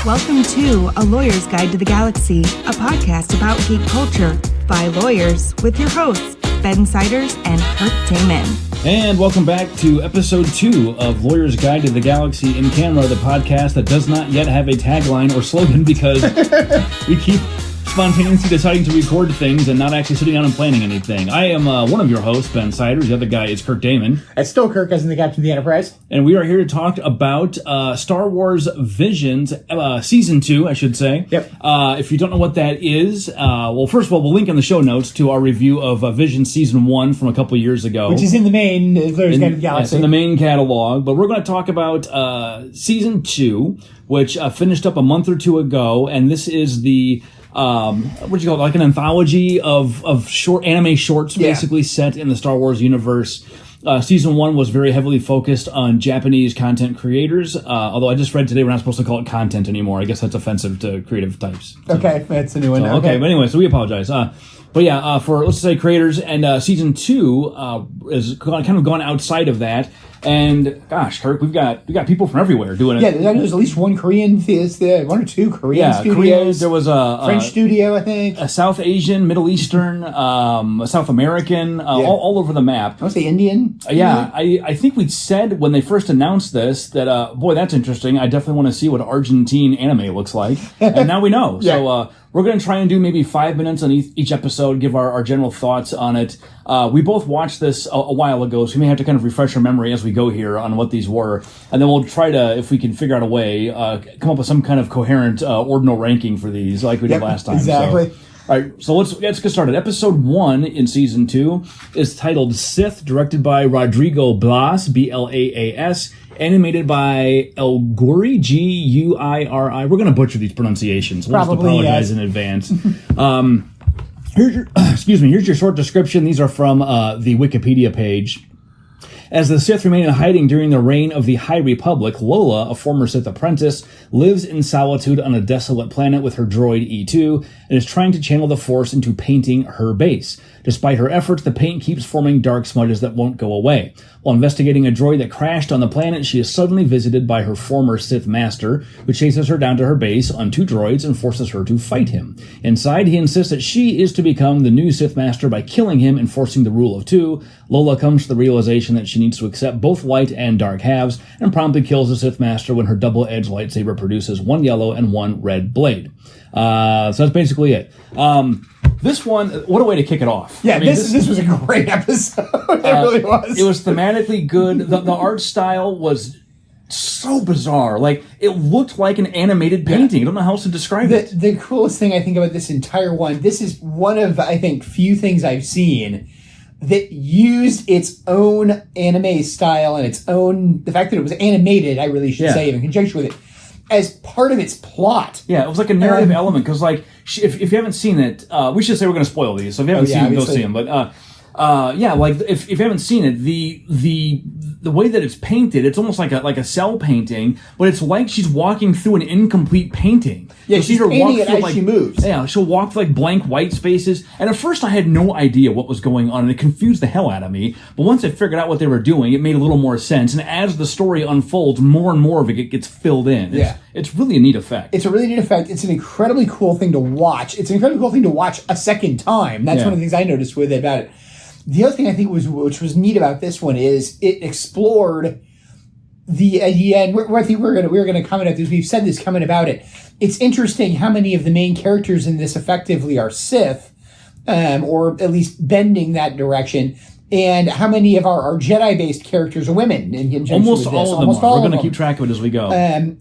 Welcome to A Lawyer's Guide to the Galaxy, a podcast about geek culture by lawyers with your hosts, Ben Siders and Kirk Damon. And welcome back to episode 2 of Lawyer's Guide to the Galaxy in Camera, the podcast that does not yet have a tagline or slogan because we keep spontaneously deciding to record things and not actually sitting down and planning anything. I am one of your hosts, Ben Siders. The other guy is Kirk Damon. It's still Kirk as in the captain of the Enterprise. And we are here to talk about Star Wars Visions, Season 2, I should say. Yep. If you don't know what that is, well, first of all, we'll link in the show notes to our review of Visions Season 1 from a couple years ago. Which is in the main Lawyer's Guide to the Galaxy. Yes, in the main catalog. But we're going to talk about Season 2, which finished up a month or two ago. And this is the... what do you call it? Like an anthology of short anime shorts, basically set in the Star Wars universe. Season 1 was very heavily focused on Japanese content creators. Although I just read today we're not supposed to call it content anymore. I guess that's offensive to creative types. So. Okay, that's a new one. So, okay, but anyway, so we apologize. But yeah, for let's say creators, and Season 2 is kind of gone outside of that. And gosh, Kirk, we got people from everywhere doing it. Yeah, there's at least one Korean, one or two Korean studios. Korea, there was a French studio, I think. A South Asian, Middle Eastern, South American, all over the map. I would say Indian. Yeah, I think we said when they first announced this that, boy, that's interesting. I definitely want to see what Argentine anime looks like. And now we know. Yeah. So we're going to try and do maybe 5 minutes on each episode, give our general thoughts on it. We both watched this a while ago, so we may have to kind of refresh our memory as we go here on what these were. And then we'll try to, if we can figure out a way, come up with some kind of coherent ordinal ranking for these like we did last time. Exactly. So, all right, so let's get started. Episode 1 in Season 2 is titled Sith, directed by Rodrigo Blas, B-L-A-A-S, animated by El Guri, G-U-I-R-I. We're going to butcher these pronunciations. We'll just apologize in advance. Here's your short description. These are from the Wikipedia page. As the Sith remain in hiding during the reign of the High Republic, Lola, a former Sith apprentice, lives in solitude on a desolate planet with her droid E2 and is trying to channel the Force into painting her base. Despite her efforts, the paint keeps forming dark smudges that won't go away. While investigating a droid that crashed on the planet, she is suddenly visited by her former Sith master, who chases her down to her base on 2 droids and forces her to fight him. Inside, he insists that she is to become the new Sith master by killing him and forcing the rule of 2. Lola comes to the realization that she needs to accept both light and dark halves, and promptly kills the Sith master when her double-edged lightsaber produces 1 yellow and 1 red blade. So that's basically it. This one, what a way to kick it off. Yeah, I mean, this was a great episode. It really was. It was thematically good. The art style was so bizarre. Like, it looked like an animated painting. I don't know how else to describe it. The coolest thing I think about this entire one, this is one of, I think, few things I've seen that used its own anime style and its own, the fact that it was animated, I really should say, in conjunction with it, as part of its plot. Yeah, it was like a narrative element, because like, if you haven't seen it, we should say we're going to spoil these, so if you haven't seen them, go see them, but like, if you haven't seen it, the way that it's painted, it's almost like a cell painting, but it's like she's walking through an incomplete painting. Yeah, so she's painting it as she moves. Yeah, she'll walk through like blank white spaces, and at first I had no idea what was going on, and it confused the hell out of me, but once I figured out what they were doing, it made a little more sense, and as the story unfolds, more and more of it gets filled in. It's really a neat effect. It's a really neat effect. It's an incredibly cool thing to watch. It's an incredibly cool thing to watch a second time. That's one of the things I noticed with it about it. The other thing I think which was neat about this one is it explored the idea, and I think we're going to comment on this. We've said this coming about it. It's interesting how many of the main characters in this effectively are Sith, or at least bending that direction, and how many of our Jedi-based characters are women. Almost all of them are. We're going to keep track of it as we go.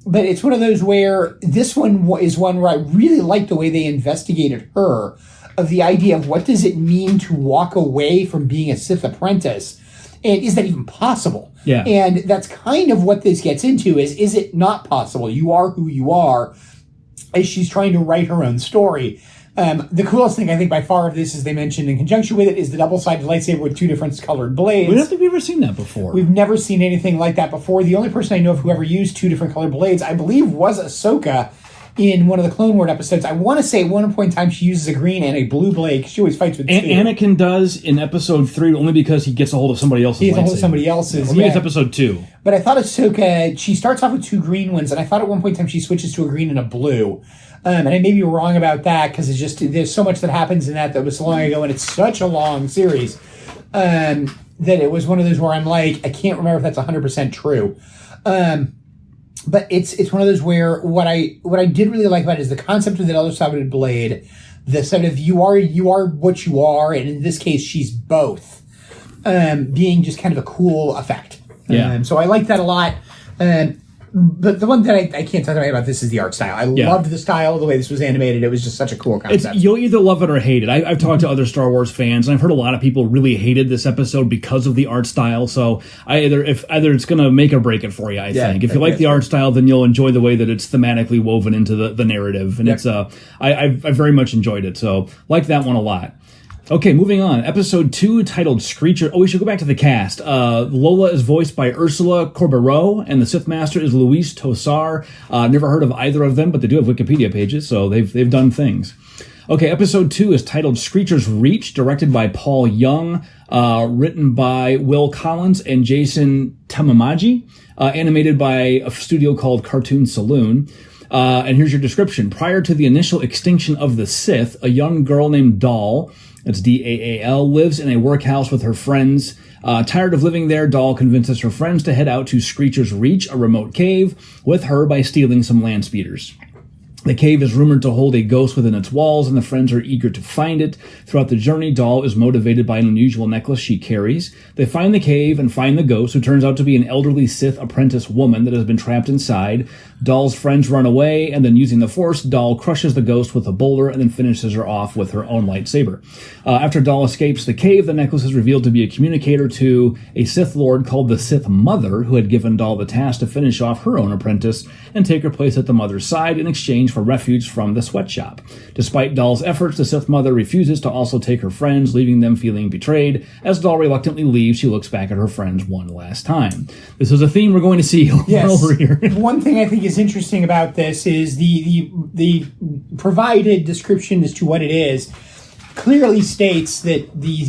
But it's one of those where this one is one where I really like the way they investigated her, of the idea of what does it mean to walk away from being a Sith apprentice, and is that even possible? Yeah. And that's kind of what this gets into, is it not possible? You are who you are, as she's trying to write her own story. The coolest thing, I think, by far of this, as they mentioned in conjunction with it, is the double-sided lightsaber with 2 different colored blades. We don't think we've ever seen that before. We've never seen anything like that before. The only person I know of who ever used 2 different colored blades, I believe, was Ahsoka. in one of the Clone Wars episodes. I want to say at one point in time she uses a green and a blue blade because she always fights with two. Anakin does in episode 3 only because he gets a hold of somebody else's. He gets a hold of somebody else's. Or maybe it's episode 2. But I thought Ahsoka, she starts off with 2 green ones, and I thought at one point in time she switches to a green and a blue. And I may be wrong about that because it's just there's so much that happens in that was so long ago, and it's such a long series that it was one of those where I'm like, I can't remember if that's 100% true. But it's one of those where what I did really like about it is the concept of the double-sided blade, the sort of you are what you are, and in this case she's both, being just kind of a cool effect. Yeah. So I like that a lot. But the one that I can't talk about this is the art style. I loved the style, the way this was animated. It was just such a cool concept. You'll either love it or hate it. I've talked to other Star Wars fans, and I've heard a lot of people really hated this episode because of the art style. So either it's going to make or break it for you, I think. If you like the art style, then you'll enjoy the way that it's thematically woven into the narrative. And I very much enjoyed it. So like that one a lot. Okay, moving on. Episode 2, titled Screecher. Oh, we should go back to the cast. Lola is voiced by Ursula Corberó, and the Sith Master is Luis Tosar. Never heard of either of them, but they do have Wikipedia pages, so they've done things. Okay, episode 2 is titled Screecher's Reach, directed by Paul Young, written by Will Collins and Jason Tamamaji, animated by a studio called Cartoon Saloon. And here's your description. Prior to the initial extinction of the Sith, a young girl named Daal, that's Daal, lives in a workhouse with her friends. Tired of living there, Daal convinces her friends to head out to Screecher's Reach, a remote cave, with her by stealing some land speeders. The cave is rumored to hold a ghost within its walls, and the friends are eager to find it. Throughout the journey, Daal is motivated by an unusual necklace she carries. They find the cave and find the ghost, who turns out to be an elderly Sith apprentice woman that has been trapped inside. Daal's friends run away, and then using the Force, Daal crushes the ghost with a boulder and then finishes her off with her own lightsaber. After Daal escapes the cave, the necklace is revealed to be a communicator to a Sith Lord called the Sith Mother, who had given Daal the task to finish off her own apprentice and take her place at the Mother's side in exchange for refuge from the sweatshop. Despite Daal's efforts, the Sith Mother refuses to also take her friends, leaving them feeling betrayed. As Daal reluctantly leaves, she looks back at her friends one last time. This is a theme we're going to see over here. One thing I think is interesting about this is the provided description as to what it is clearly states that the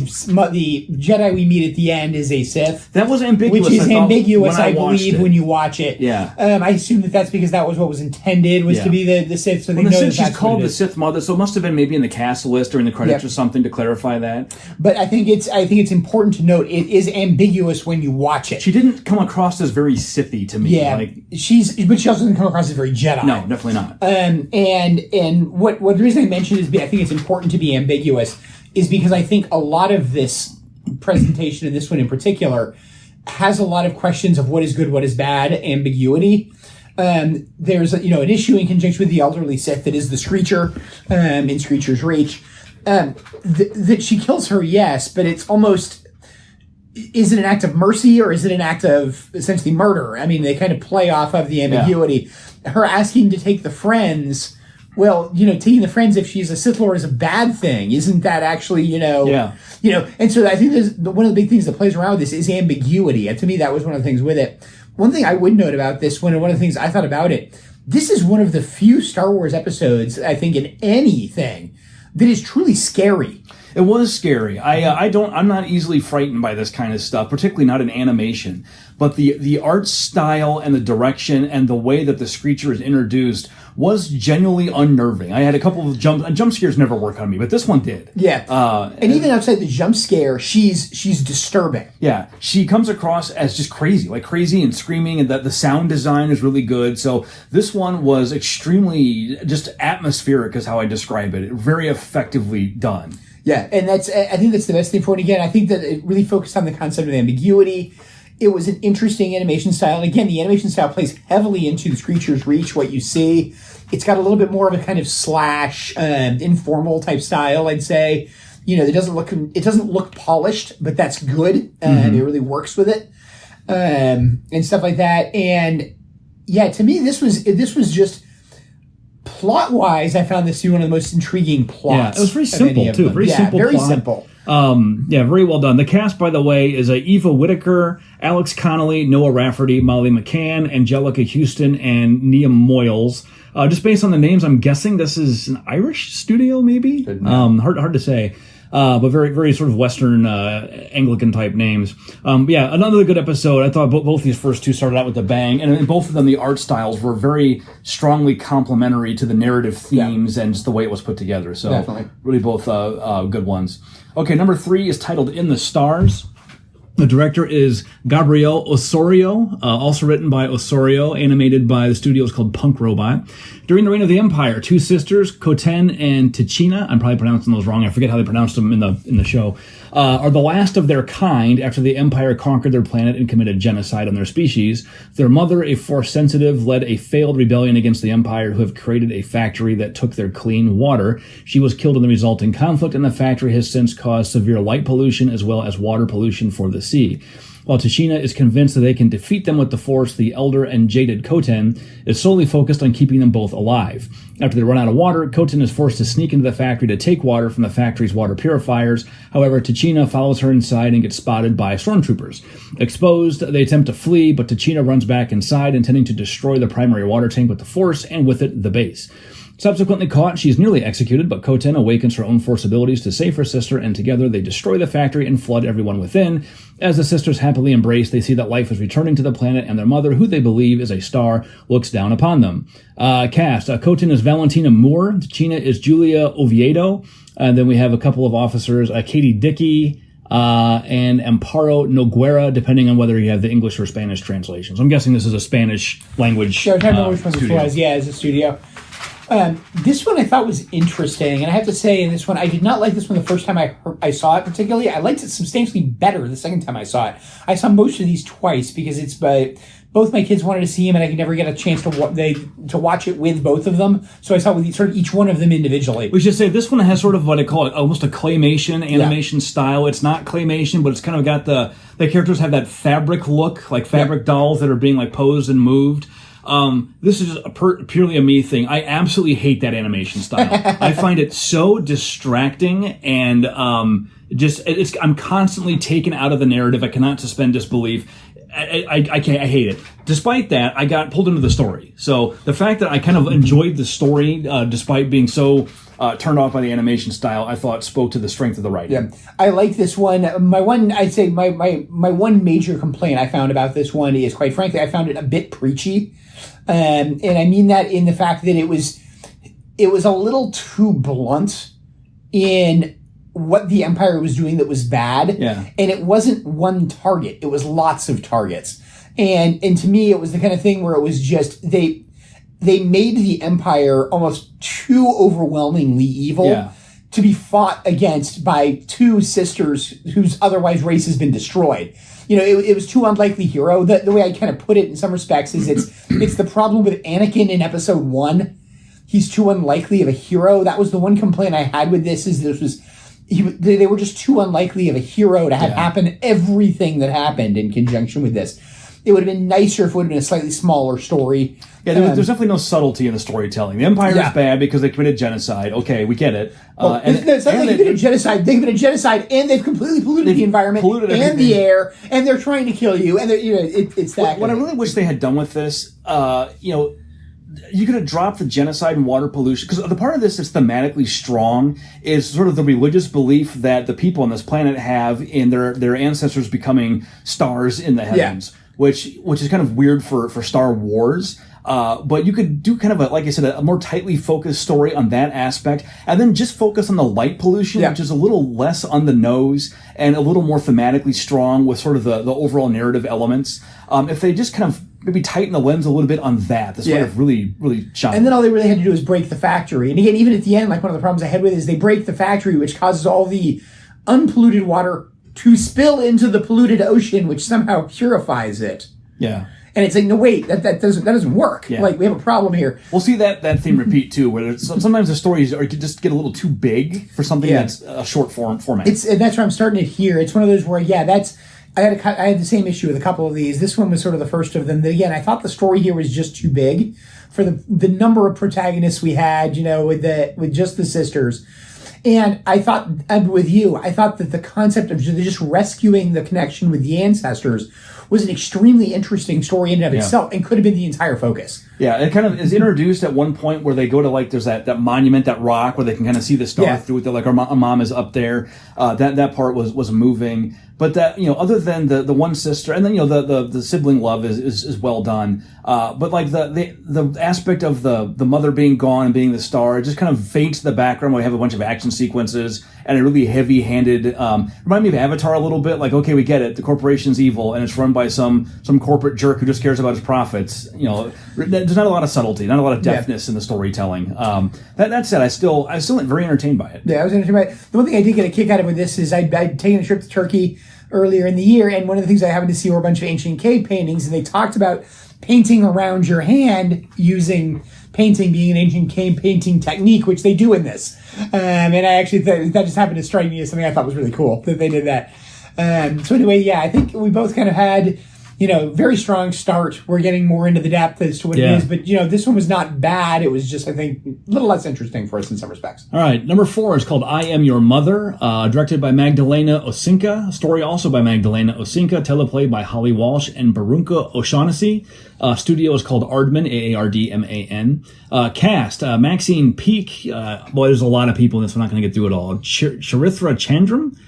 Jedi we meet at the end is a Sith. That was ambiguous. Which is ambiguous, I believe, when you watch it. Yeah. I assume that's because that was what was intended, was to be the Sith. So they know that she's called the Sith Mother, so it must have been maybe in the cast list or in the credits or something to clarify that. But I think it's important to note it is ambiguous when you watch it. She didn't come across as very Sithy to me. Yeah, but she also doesn't come across as very Jedi. No, definitely not. And what the reason I mentioned is I think it's important to be ambiguous is because I think a lot of this presentation, and this one in particular, has a lot of questions of what is good, what is bad, ambiguity. There's an issue in conjunction with the elderly Sith that is the Screecher in Screecher's Reach. That she kills her, yes, but it's almost, is it an act of mercy or is it an act of essentially murder? I mean, they kind of play off of the ambiguity. Yeah. Her asking to take the friends, well, taking the friends if she's a Sith Lord is a bad thing. Isn't that actually, Yeah. And so I think one of the big things that plays around with this is ambiguity. And to me, that was one of the things with it. One thing I would note about this one, and one of the things I thought about it, this is one of the few Star Wars episodes, I think, in anything that is truly scary. It was scary. I'm not easily frightened by this kind of stuff, particularly not in animation. But the art style and the direction and the way that the Screecher is introduced was genuinely unnerving. I had a couple of jump scares never work on me, but this one did. Yeah. And even outside the jump scare, she's disturbing. Yeah. She comes across as just crazy and screaming, and that the sound design is really good. So this one was extremely just atmospheric is how I describe it. Very effectively done. Yeah, and I think that's the best thing for it. Again, I think that it really focused on the concept of ambiguity. It was an interesting animation style. And again, the animation style plays heavily into the Screecher's Reach, what you see. It's got a little bit more of a kind of slash, informal type style, I'd say. It doesn't look polished, but that's good. It really works with it. And stuff like that. And yeah, to me, this was just, plot-wise, I found this to be one of the most intriguing plots. Yeah, it was very simple, too. Very simple very plot. Simple. Very well done. The cast, by the way, is Eva Whittaker, Alex Connolly, Noah Rafferty, Molly McCann, Angelica Houston, and Nia Moyles. Just based on the names, I'm guessing this is an Irish studio, maybe? Hard to say. But very, very sort of Western Anglican type names. Yeah, another good episode. I thought both these first two started out with a bang, and in both of them the art styles were very strongly complementary to the narrative themes and just the way it was put together. So definitely. Really both good ones. Okay, number 3 is titled In the Stars. The director is Gabriel Osorio, also written by Osorio, animated by the studios called Punk Robot. During the reign of the Empire, 2 sisters, Koten and Tichina, I'm probably pronouncing those wrong, I forget how they pronounced them in the show, are the last of their kind after the Empire conquered their planet and committed genocide on their species. Their mother, a Force-sensitive, led a failed rebellion against the Empire who have created a factory that took their clean water. She was killed in the resulting conflict, and the factory has since caused severe light pollution as well as water pollution for the sea. While Tashina is convinced that they can defeat them with the Force, the elder and jaded Koten is solely focused on keeping them both alive. After they run out of water, Koten is forced to sneak into the factory to take water from the factory's water purifiers. However, Tashina follows her inside and gets spotted by stormtroopers. Exposed, they attempt to flee, but Tashina runs back inside, intending to destroy the primary water tank with the Force, and with it, the base. Subsequently caught, she is nearly executed, but Koten awakens her own Force abilities to save her sister, and together they destroy the factory and flood everyone within. As the sisters happily embrace, they see that life is returning to the planet, and their mother, who they believe is a star, looks down upon them. Cast. Koten is Valentina Moore. China is Julia Oviedo. And then we have a couple of officers, Katie Dickey, and Amparo Noguera, depending on whether you have the English or Spanish translation. So I'm guessing this is a Spanish language I don't know which one this was. Yeah, it's a studio. This one I thought was interesting, and I have to say, in this one, I did not like this one the first time I saw it particularly. I liked it substantially better the second time I saw it. I saw most of these twice because it's both my kids wanted to see them, and I could never get a chance to watch it with both of them. So I saw with sort of each one of them individually. We should say this one has sort of what I call it, almost a claymation animation style. It's not claymation, but it's kind of got the characters have that fabric look, like fabric dolls that are being like posed and moved. This is just purely a me thing. I absolutely hate that animation style. I find it so distracting, and I'm constantly taken out of the narrative. I cannot suspend disbelief. I can't. I hate it. Despite that, I got pulled into the story. So the fact that I kind of enjoyed the story, despite being so turned off by the animation style, I thought spoke to the strength of the writing. Yeah, I like this one. My one major complaint I found about this one is, quite frankly, I found it a bit preachy, and I mean that in the fact that it was a little too blunt in what the Empire was doing that was bad. Yeah. And it wasn't one target. It was lots of targets. And to me, it was the kind of thing where it was just, they made the Empire almost too overwhelmingly evil to be fought against by 2 sisters whose otherwise race has been destroyed. You know, it was too unlikely hero. The way I kind of put it in some respects is it's the problem with Anakin in episode 1. He's too unlikely of a hero. That was the one complaint I had with this, is they were just too unlikely of a hero to have happen everything that happened in conjunction with this. It would have been nicer if it would have been a slightly smaller story. Yeah, there's definitely no subtlety in the storytelling. The Empire is bad because they committed genocide. Okay, we get it. It's not like they committed genocide. They committed genocide, and they've completely polluted the environment and the air, and they're trying to kill you. And it's that. What I really wish they had done with this, you could have dropped the genocide and water pollution, because the part of this that's thematically strong is sort of the religious belief that the people on this planet have in their ancestors becoming stars in the heavens, which is kind of weird for Star Wars. But you could do kind of like I said, a more tightly focused story on that aspect, and then just focus on the light pollution, which is a little less on the nose and a little more thematically strong with sort of the overall narrative elements. If they just kind of maybe tighten the lens a little bit on that, this would have really, really shined. And then all they really had to do is break the factory. And again, even at the end, like one of the problems I had with it is they break the factory, which causes all the unpolluted water to spill into the polluted ocean, which somehow purifies it. Yeah. And it's like, no, wait, that doesn't work. Yeah. Like, we have a problem here. We'll see that theme repeat too, where sometimes the stories just get a little too big for something that's a short format. And that's where I'm starting it here. It's one of those where, I had the same issue with a couple of these. This one was sort of the first of them. Again, I thought the story here was just too big for the number of protagonists we had, with just the sisters. And I thought, I'm with you, I thought that the concept of just rescuing the connection with the ancestors was an extremely interesting story in and of itself, and could have been the entire focus. Yeah, it kind of is introduced at one point where they go to like there's that monument, that rock where they can kind of see the star through it. They're like our mom is up there. That part was moving. But that, other than the one sister, and then the sibling love is well done. But like the aspect of the mother being gone and being the star, it just kind of fades to the background. We have a bunch of action sequences and a really heavy-handed. Remind me of Avatar a little bit. Like, okay, we get it. The corporation's evil and it's run by some corporate jerk who just cares about his profits. There's not a lot of subtlety, not a lot of deftness in the storytelling. That said, I still very entertained by it. Yeah, I was entertained by it. The one thing I did get a kick out of with this is I'd taken a trip to Turkey earlier in the year, and one of the things I happened to see were a bunch of ancient cave paintings, and they talked about painting around your hand using painting being an ancient cave painting technique, which they do in this. And I actually that just happened to strike me as something I thought was really cool that they did that. So anyway, I think we both kind of had very strong start. We're getting more into the depth as to what it is. But, this one was not bad. It was just, I think, a little less interesting for us in some respects. All right. Number 4 is called I Am Your Mother, directed by Magdalena Osinka. Story also by Magdalena Osinka. Teleplay by Holly Walsh and Barunka O'Shaughnessy. Studio is called Aardman, Aardman. Cast, Maxine Peake. Boy, there's a lot of people in this. I'm not going to get through it all. Charithra Chandram.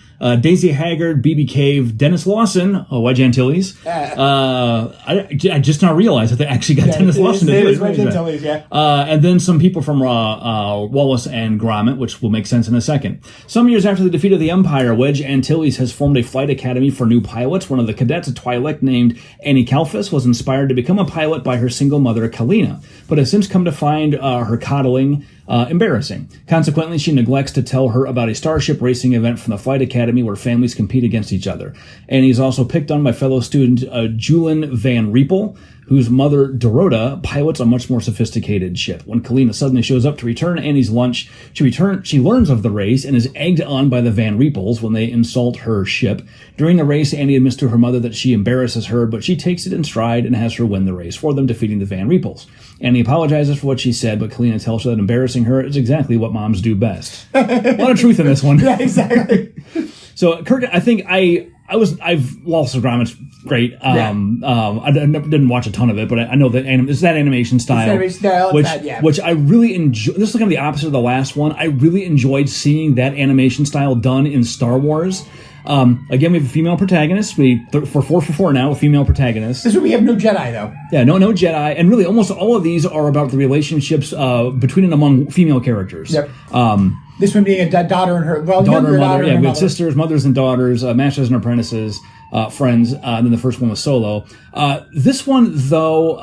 Daisy Haggard, B.B. Cave, Dennis Lawson, Wedge Antilles. I just now realized that they actually got Dennis Lawson to do it. Wedge Antilles, and then some people from Wallace and Gromit, which will make sense in a second. Some years after the defeat of the Empire, Wedge Antilles has formed a flight academy for new pilots. One of the cadets at Twi'lek named Annie Kalfas was inspired to become a pilot by her single mother, Kalina, but has since come to find her coddling embarrassing. Consequently, she neglects to tell her about a starship racing event from the flight academy where families compete against each other. And he's also picked on by fellow student Julian Van Riepel, whose mother, Dorota, pilots a much more sophisticated ship. When Kalina suddenly shows up to return Annie's lunch, she learns of the race and is egged on by the Van Riepels when they insult her ship. During the race, Annie admits to her mother that she embarrasses her, but she takes it in stride and has her win the race for them, defeating the Van Riepels. Annie apologizes for what she said, but Kalina tells her that embarrassing her is exactly what moms do best. A lot of truth in this one. Yeah, exactly. So, Kirk, I think Wallace and Gromit's great. I didn't watch a ton of it, but I know that it's that animation style. Which I really enjoy. This is kind of the opposite of the last one. I really enjoyed seeing that animation style done in Star Wars. Again, we have a female protagonist. For 4 for 4 now, a female protagonist. This one we have no Jedi, though. Yeah, no Jedi. And really, almost all of these are about the relationships between and among female characters. Yep. This one being a daughter and her... Well, daughter and mother. Yeah, we had sisters, mothers and daughters, masters and apprentices, friends. And then the first one was Solo. This one, though...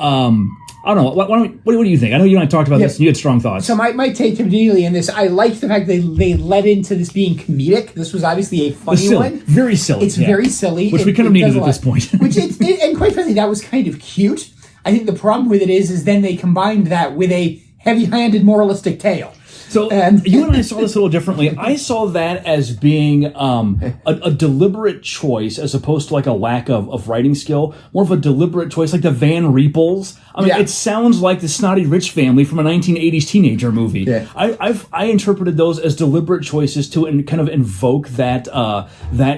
I don't know. What do you think? I know you and I talked about this, and you had strong thoughts. So my take immediately in this, I liked the fact they led into this being comedic. This was obviously a funny one. Very silly. It's very silly. Which we kind of needed at this point. And quite frankly, that was kind of cute. I think the problem with it is then they combined that with a heavy-handed moralistic tale. So you and I saw this a little differently. I saw that as being a deliberate choice as opposed to like a lack of writing skill. More of a deliberate choice, like the Van Riepels. I mean, it sounds like the snotty rich family from a 1980s teenager movie. Yeah. I interpreted those as deliberate choices to kind of invoke that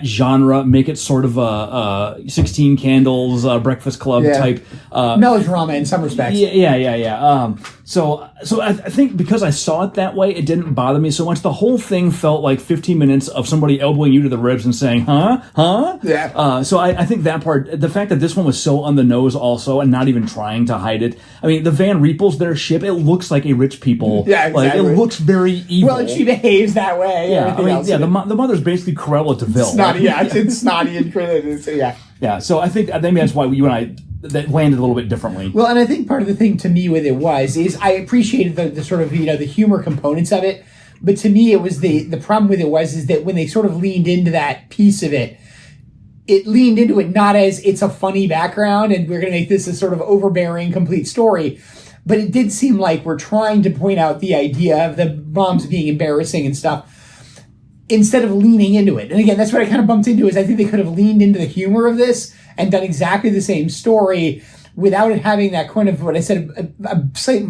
genre, make it sort of a 16 Candles, Breakfast Club type melodrama in some respects. Yeah. So I think because I saw it that way, it didn't bother me so much. The whole thing felt like 15 minutes of somebody elbowing you to the ribs and saying, huh? Yeah. So I think that part, the fact that this one was so on the nose also and not even trying to hide it. I mean, the Van Riepels, their ship, it looks like a rich people. Yeah, exactly. Like, it looks very evil. Well, and she behaves that way. Yeah, the mother's basically Cruella de Vil. Snotty, it's snotty and Cruella. Yeah, so I think maybe that's why you and I that landed a little bit differently. Well, and I think part of the thing to me with it is I appreciated the sort of, the humor components of it, but to me it was the problem with it is that when they sort of leaned into that piece of it leaned into it not as it's a funny background and we're going to make this a sort of overbearing complete story, but it did seem like we're trying to point out the idea of the moms being embarrassing and stuff instead of leaning into it. And again, that's what I kind of bumped into is I think they could have leaned into the humor of this and done exactly the same story without it having that kind of, what I said, a slight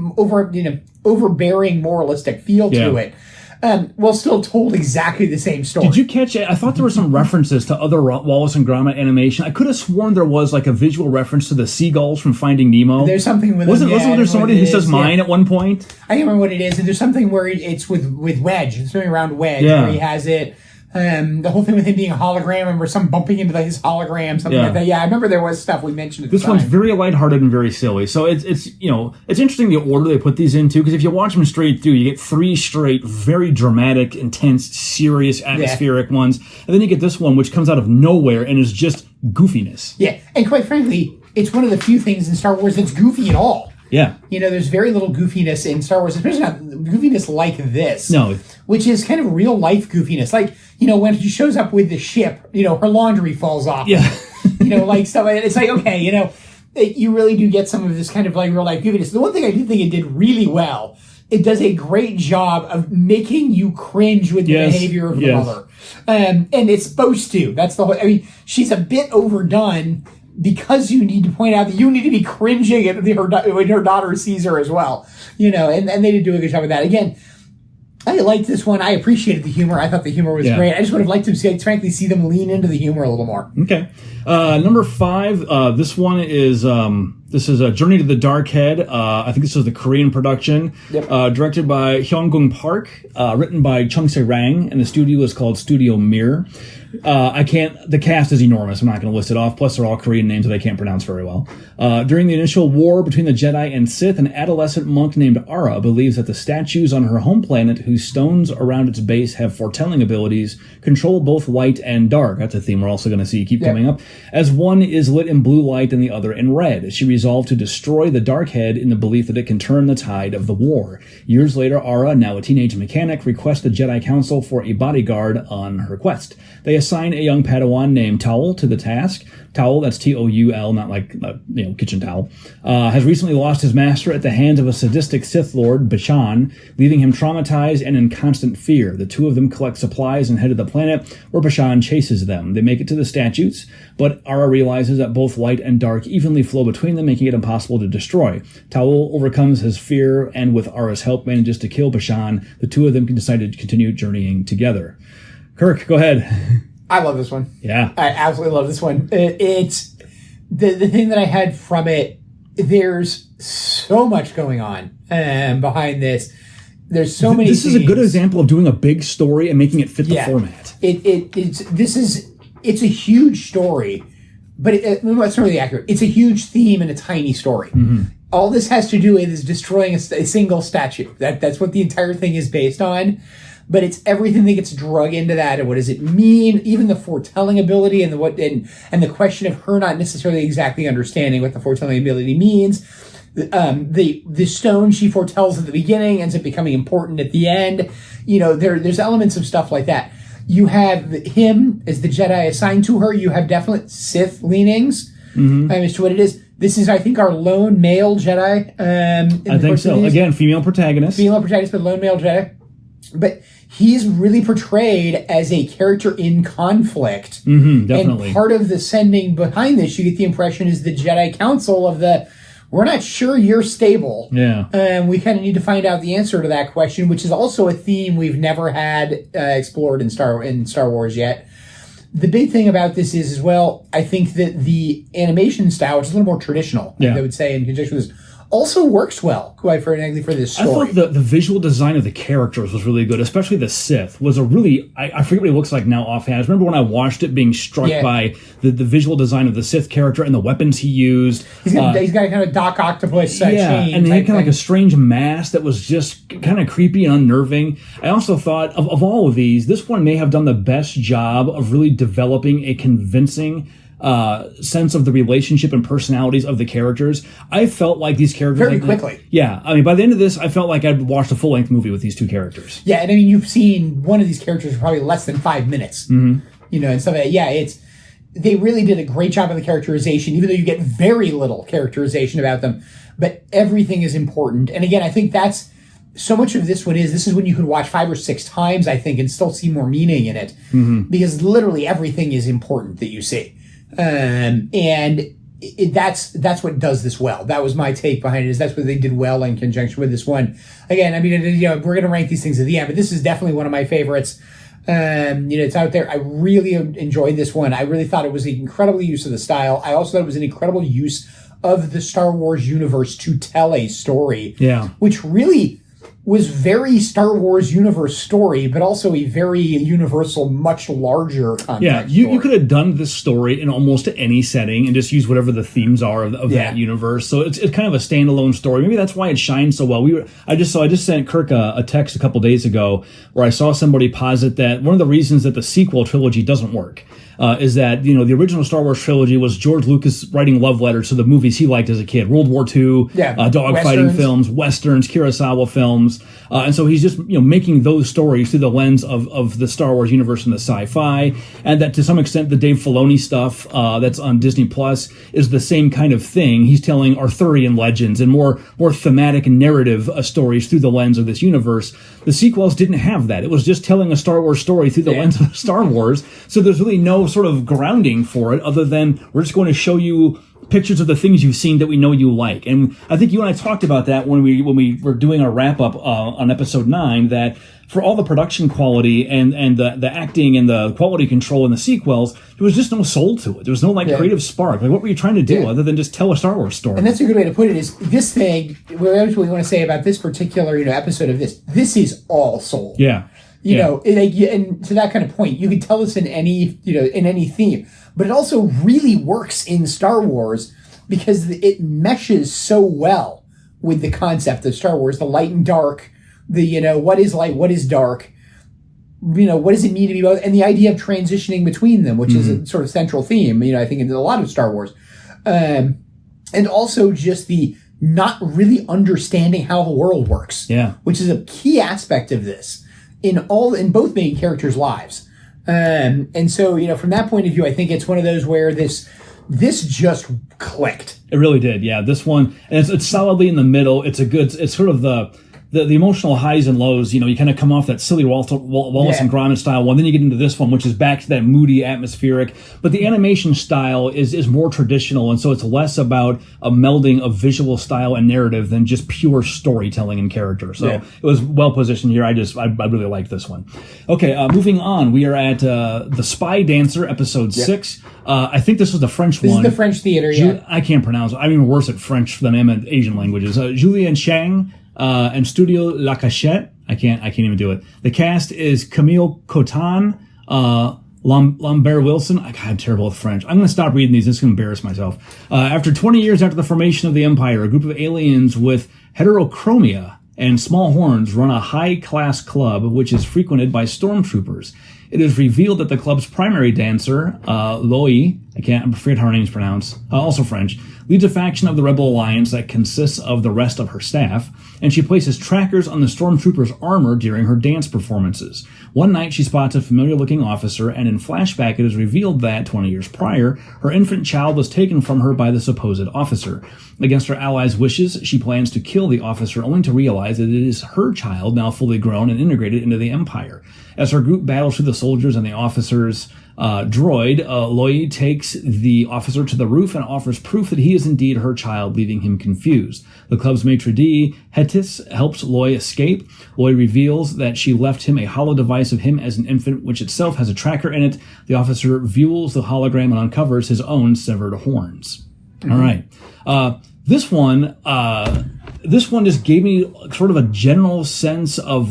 overbearing moralistic feel to it. Well, still told exactly the same story. Did you catch it? I thought there were some references to other Wallace and Gromit animation. I could have sworn there was like a visual reference to the seagulls from Finding Nemo. There's something with wasn't there somebody who says mine at one point? I can't remember what it is. And there's something where it's with Wedge. It's something around Wedge where he has it. The whole thing with him being a hologram, and some bumping into his hologram, something like that. Yeah, I remember there was stuff we mentioned at the time. This one's very lighthearted and very silly. So it's it's interesting the order they put these into, because if you watch them straight through, you get 3 straight, very dramatic, intense, serious, atmospheric ones. And then you get this one, which comes out of nowhere and is just goofiness. Yeah, and quite frankly, it's one of the few things in Star Wars that's goofy at all. Yeah. There's very little goofiness in Star Wars, especially not goofiness like this. No. Which is kind of real life goofiness. Like, when she shows up with the ship, her laundry falls off. Yeah. Like stuff like that. It's like, okay, you really do get some of this kind of like real life goofiness. The one thing I do think it did really well, it does a great job of making you cringe with the behavior of the mother. And it's supposed to. That's the whole, she's a bit overdone, because you need to point out that you need to be cringing at when her daughter sees her as well. And they did do a good job of that. Again, I liked this one. I appreciated the humor. I thought the humor was great. I just would have liked to see them lean into the humor a little more. Okay. Number 5, this one is... This is a Journey to the Dark Head. I think this is the Korean production. Yep. Directed by Hyung-gung Park. Written by Chung Se-rang. And the studio is called Studio Mir. The cast is enormous. I'm not going to list it off. Plus, they're all Korean names that I can't pronounce very well. During the initial war between the Jedi and Sith, an adolescent monk named Ara believes that the statues on her home planet, whose stones around its base have foretelling abilities, control both light and dark. That's a theme we're also going to see keep coming up. As one is lit in blue light and the other in red. She resolved to destroy the Dark Head in the belief that it can turn the tide of the war. Years later, Ara, now a teenage mechanic, requests the Jedi Council for a bodyguard on her quest. They assign a young Padawan named Towel to the task. Towel, that's T-O-U-L, not like, kitchen towel, has recently lost his master at the hands of a sadistic Sith Lord, Bashan, leaving him traumatized and in constant fear. The two of them collect supplies and head to the planet where Bashan chases them. They make it to the statues, but Ara realizes that both light and dark evenly flow between them, making it impossible to destroy. Towel overcomes his fear and with Ara's help manages to kill Bashan. The two of them can decide to continue journeying together. Kirk, go ahead. I love this one. Yeah. I absolutely love this one. It's the thing that I had from it, there's so much going on behind this. There's so many This is a good example of doing a big story and making it fit the format. It's a huge story, but it's not really accurate. It's a huge theme and a tiny story. Mm-hmm. All this has to do with is destroying a single statue. That's what the entire thing is based on. But it's everything that gets drug into that, and what does it mean? Even the foretelling ability and the question of her not necessarily exactly understanding what the foretelling ability means. The stone she foretells at the beginning ends up becoming important at the end. There's elements of stuff like that. You have him as the Jedi assigned to her. You have definite Sith leanings as to what it is. This is, I think, our lone male Jedi. I think so. Again, female protagonist. But lone male Jedi. But he's really portrayed as a character in conflict. Definitely. And part of the sending behind this, you get the impression, is the Jedi Council of we're not sure you're stable. Yeah. We kind of need to find out the answer to that question, which is also a theme we've never had explored in Star Wars yet. The big thing about this is, as well, I think that the animation style, which is a little more traditional, I would say, in conjunction with this, also works well, quite frankly, for this story. I thought the visual design of the characters was really good, especially the Sith was a really... I forget what he looks like now offhand. I remember when I watched it being struck by the visual design of the Sith character and the weapons he used. He's got a kind of Doc Octopus chain. And he had kind of like a strange mask that was just kind of creepy and unnerving. I also thought, of all of these, this one may have done the best job of really developing a convincing... sense of the relationship and personalities of the characters. I felt like these characters... Very quickly. Yeah. I mean, by the end of this, I felt like I'd watched a full-length movie with these two characters. Yeah, and I mean, you've seen one of these characters for probably less than 5 minutes. And stuff like that. Yeah, they really did a great job of the characterization, even though you get very little characterization about them. But everything is important. And again, I think that's... So much of this is when you could watch 5 or 6 times, I think, and still see more meaning in it. Because literally everything is important that you see. And that's what does this well. That was my take behind it. Is that's what they did well in conjunction with this one. Again, I mean, we're going to rank these things at the end, but this is definitely one of my favorites. It's out there. I really enjoyed this one. I really thought it was an incredible use of the style. I also thought it was an incredible use of the Star Wars universe to tell a story. Yeah. Which really was very Star Wars universe story, but also a very universal, much larger context. Yeah, you could have done this story in almost any setting and just use whatever the themes are of that universe. So it's kind of a standalone story. Maybe that's why it shines so well. I just sent Kirk a text a couple days ago where I saw somebody posit that one of the reasons that the sequel trilogy doesn't work is that, the original Star Wars trilogy was George Lucas writing love letters to the movies he liked as a kid. World War II, dogfighting films, Westerns, Kurosawa films. And so he's just, making those stories through the lens of the Star Wars universe and the sci-fi. And that to some extent, the Dave Filoni stuff that's on Disney Plus is the same kind of thing. He's telling Arthurian legends and more thematic and narrative stories through the lens of this universe. The sequels didn't have that. It was just telling a Star Wars story through the lens of Star Wars. So there's really no sort of grounding for it other than we're just going to show you pictures of the things you've seen that we know you like. And I think you and I talked about that when we were doing our wrap up on episode 9, that for all the production quality and the acting and the quality control in the sequels, there was just no soul to it. There was no creative spark. Like, what were you trying to do other than just tell a Star Wars story? And that's a good way to put it. Is this thing? What we want to say about this particular episode of this? This is all soul. Yeah. And to that kind of point, you can tell us in any theme, but it also really works in Star Wars because it meshes so well with the concept of Star Wars, the light and dark, what is light, what is dark, what does it mean to be both, and the idea of transitioning between them, which is a sort of central theme, I think in a lot of Star Wars, and also just the not really understanding how the world works, which is a key aspect of this. In both main characters' lives. And so, from that point of view, I think it's one of those where this just clicked. It really did, yeah. This one, and it's solidly in the middle. It's sort of the emotional highs and lows. You kind of come off that silly Wallace and Gromit style one, then you get into this one, which is back to that moody, atmospheric. But the animation style is more traditional, and so it's less about a melding of visual style and narrative than just pure storytelling and character. So it was well positioned here. I really like this one. Okay, moving on. We are at The Spy Dancer, episode 6. I think this was the French one. This is the French theater, I can't pronounce it. I'm even worse at French than I am at Asian languages. Julien Chang and Studio La Cachette. I can't even do it. The cast is Camille Cotin, Lambert Wilson. I'm terrible with French. I'm going to stop reading these. This is going to embarrass myself. After 20 years after the formation of the Empire, a group of aliens with heterochromia and small horns run a high-class club which is frequented by stormtroopers. It is revealed that the club's primary dancer, Loie, I forget how her name's pronounced, also French, leads a faction of the Rebel Alliance that consists of the rest of her staff, and she places trackers on the stormtroopers' armor during her dance performances. One night she spots a familiar-looking officer, and in flashback it is revealed that, 20 years prior, her infant child was taken from her by the supposed officer. Against her allies' wishes, she plans to kill the officer, only to realize that it is her child, now fully grown and integrated into the Empire. As her group battles through the soldiers and the officer's droid, Loie takes the officer to the roof and offers proof that he is indeed her child, leaving him confused. The club's maitre d', Hetis, helps Loie escape. Loie reveals that she left him a hollow device of him as an infant, which itself has a tracker in it. The officer views the hologram and uncovers his own severed horns. Mm-hmm. All right. This one just gave me sort of a general sense of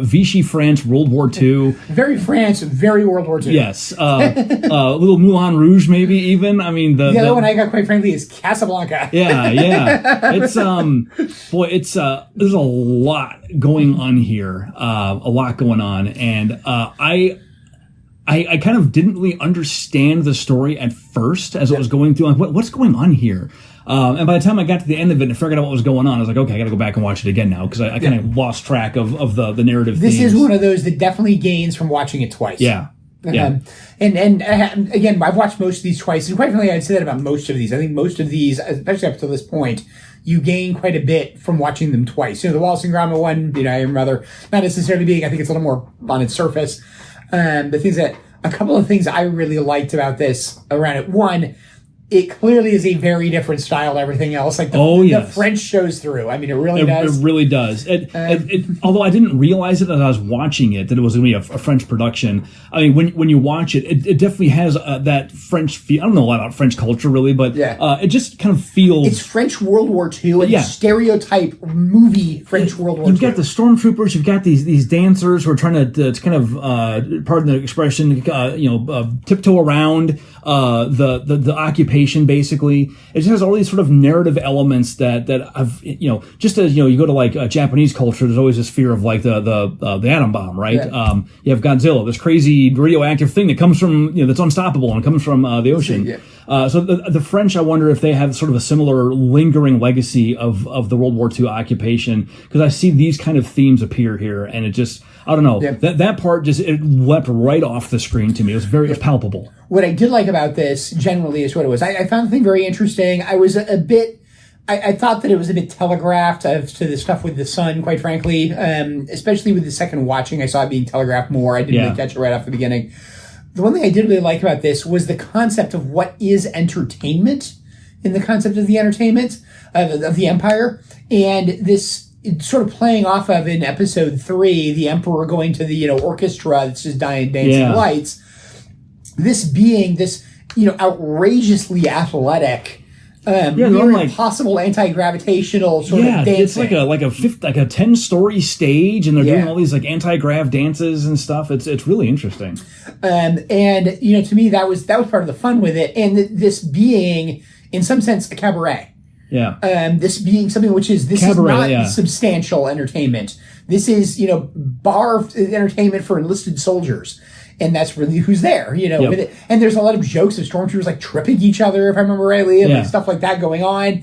Vichy France, World War II. Very France, very World War II. Yes. A little Moulin Rouge, maybe even. I mean, the other one I got, quite frankly, is Casablanca. Yeah. It's there's a lot going on here. And I kind of didn't really understand the story at first as it was going through. Like, what's going on here? And by the time I got to the end of it and figured out what was going on, I was like, okay, I got to go back and watch it again now because I kind of lost track of the narrative. This is one of those that definitely gains from watching it twice. Yeah. And again, I've watched most of these twice, and quite frankly, I'd say that about most of these. I think most of these, especially up to this point, you gain quite a bit from watching them twice. The Wallace and Gromit one, I'm rather not necessarily being. I think it's a little more on its surface. A couple of things I really liked about this around it. One, it clearly is a very different style to everything else. Like the French shows through. I mean, it really does. It really does. Although I didn't realize it as I was watching it, that it was going to be a French production. I mean, when you watch it, it definitely has that French feel. I don't know a lot about French culture really, but it just kind of feels... It's French World War II and stereotype movie French World War II. You've got the stormtroopers, you've got these dancers who are trying to kind of, pardon the expression, tiptoe around the occupation. Basically, it just has all these sort of narrative elements that I've just as you go to like Japanese culture, there's always this fear of like the atom bomb, right? Yeah. You have Godzilla, this crazy radioactive thing that comes from that's unstoppable and comes from the ocean. Yeah. So the French, I wonder if they have sort of a similar lingering legacy of the World War II occupation, because I see these kind of themes appear here, and it just, I don't know, that part just, it leapt right off the screen to me. It was palpable. What I did like about this generally is what it was. I found the thing very interesting. I was a bit, I thought that it was a bit telegraphed as to the stuff with the sun, quite frankly, especially with the second watching. I saw it being telegraphed more. I didn't really catch it right off the beginning. The one thing I did really like about this was the concept of what is entertainment in the concept of the entertainment of the Empire. And this sort of playing off of in episode 3, the Emperor going to the orchestra that's just dancing lights. This being this outrageously athletic, impossible anti-gravitational sort of dancing. It's like a 10-story stage, and they're doing all these like anti-grav dances and stuff. It's really interesting. And to me that was part of the fun with it, and this being in some sense a cabaret. Yeah. This being something which is not substantial entertainment. This is bar entertainment for enlisted soldiers. And that's really who's there, with it. And there's a lot of jokes of stormtroopers like tripping each other, if I remember rightly, and like stuff like that going on.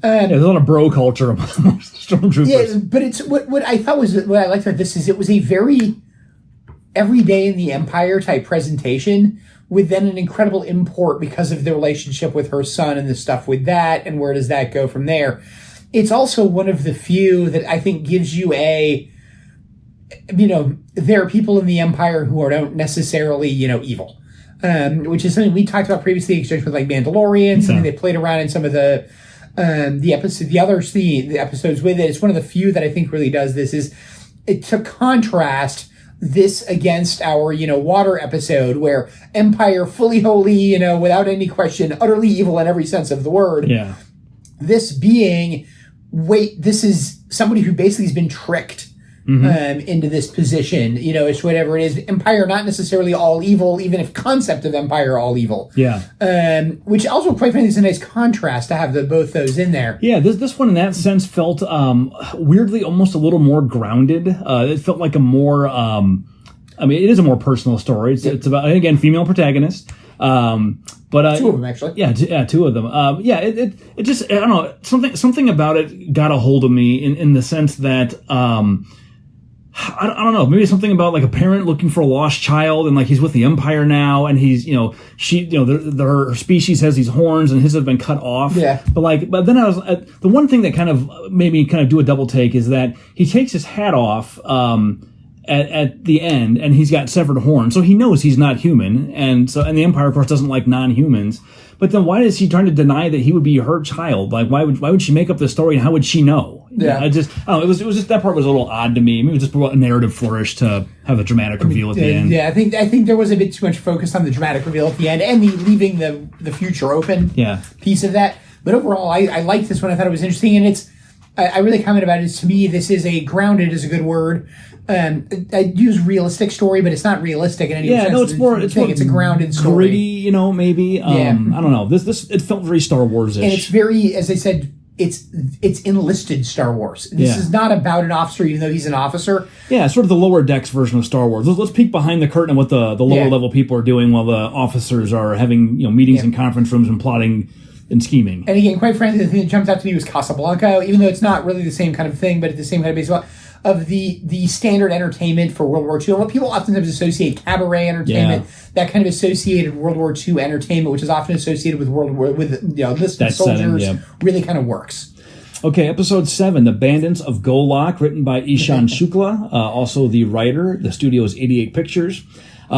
There's a lot of bro culture amongst stormtroopers. Yeah, but it's what I thought was what I liked about this is it was a very everyday in the Empire type presentation with then an incredible import because of the relationship with her son and the stuff with that, and where does that go from there. It's also one of the few that I think gives you there are people in the Empire who don't necessarily, evil, which is something we talked about previously, exchange with like Mandalorian, something they played around in some of the episodes with it. It's one of the few that I think really does this. Is it to contrast this against our, water episode where Empire fully holy, without any question, utterly evil in every sense of the word. Yeah. This being, this is somebody who basically has been tricked. Into this position, it's whatever it is. Empire not necessarily all evil, even if concept of Empire all evil. Yeah. Which also, quite frankly, is a nice contrast to have both those in there. Yeah, this one in that sense felt weirdly almost a little more grounded. It felt like a more, it is a more personal story. It's about, again, female protagonist. But two of them actually. Yeah, two of them. It just, I don't know, something about it got a hold of me in the sense that I don't know, maybe something about like a parent looking for a lost child, and like he's with the Empire now, and he's her species has these horns and his have been cut off. Yeah. But then I was the one thing that kind of made me kind of do a double take is that he takes his hat off at the end, and he's got severed horns, so he knows he's not human, and the Empire of course doesn't like non-humans. But then why is she trying to deny that he would be her child? Like, why would she make up this story, and how would she know? Yeah. I don't know. It was just, that part was a little odd to me. Maybe it was just a narrative flourish to have a dramatic reveal at the end. Yeah, I think there was a bit too much focus on the dramatic reveal at the end, and the leaving the future open piece of that. But overall, I liked this one. I thought it was interesting, and I really comment about it. To me, this is grounded is a good word. I use realistic story, but it's not realistic in any sense. Yeah, no, it's a grounded story. Gritty, maybe. I don't know. This it felt very Star Wars-ish. And it's very, as I said, it's enlisted Star Wars. This is not about an officer, even though he's an officer. Yeah, sort of the lower decks version of Star Wars. Let's peek behind the curtain at what the lower level people are doing while the officers are having meetings in conference rooms and plotting and scheming. And again, quite frankly, the thing that jumped out to me was Casablanca, even though it's not really the same kind of thing, but it's the same kind of baseball. Of the standard entertainment for World War II, and what people oftentimes associate cabaret entertainment, that kind of associated World War II entertainment, which is often associated with enlisted soldiers, really kind of works. Okay, episode 7, The Bandits of Golak, written by Ishan Shukla, also the writer. The studio is 88 Pictures.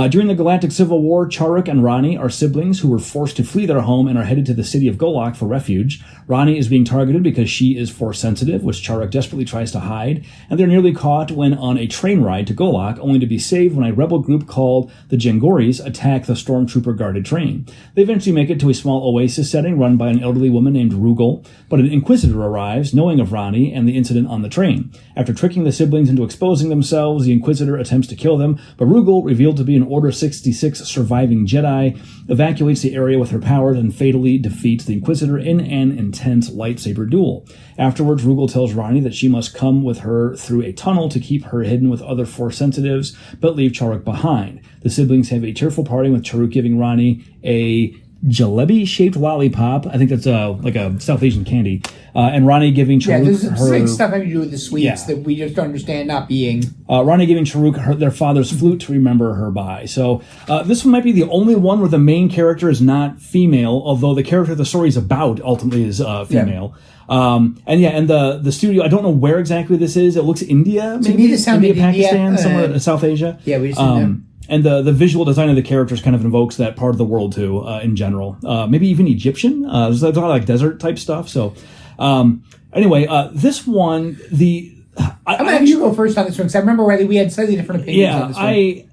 During the Galactic Civil War, Charuk and Rani are siblings who were forced to flee their home and are headed to the city of Golak for refuge. Rani is being targeted because she is Force sensitive, which Charuk desperately tries to hide, and they're nearly caught when on a train ride to Golak, only to be saved when a rebel group called the Jengoris attack the stormtrooper-guarded train. They eventually make it to a small oasis setting run by an elderly woman named Rugal, but an Inquisitor arrives, knowing of Rani and the incident on the train. After tricking the siblings into exposing themselves, the Inquisitor attempts to kill them, but Rugal, revealed to be an Order 66 surviving Jedi, evacuates the area with her powers and fatally defeats the Inquisitor in an intense lightsaber duel. Afterwards, Rugal tells Rani that she must come with her through a tunnel to keep her hidden with other Force sensitives, but leave Charuk behind. The siblings have a tearful parting with Charuk giving Rani a jalebi-shaped lollipop. I think that's like a South Asian candy. And Rani giving Charuk there's stuff having to do with the sweets that we just don't understand not being... Rani giving Charuk their father's flute to remember her by. So this one might be the only one where the main character is not female, although the character the story is about ultimately is female. Yeah. And the studio, I don't know where exactly this is. It looks India, maybe? To me, this sounded India, Pakistan, somewhere in South Asia. Yeah, we just didn't know. And the visual design of the characters kind of invokes that part of the world too, in general. Maybe even Egyptian. There's a lot of like desert type stuff. So, anyway, this one, I'm gonna have you go first on this one because I remember we had slightly different opinions on this one.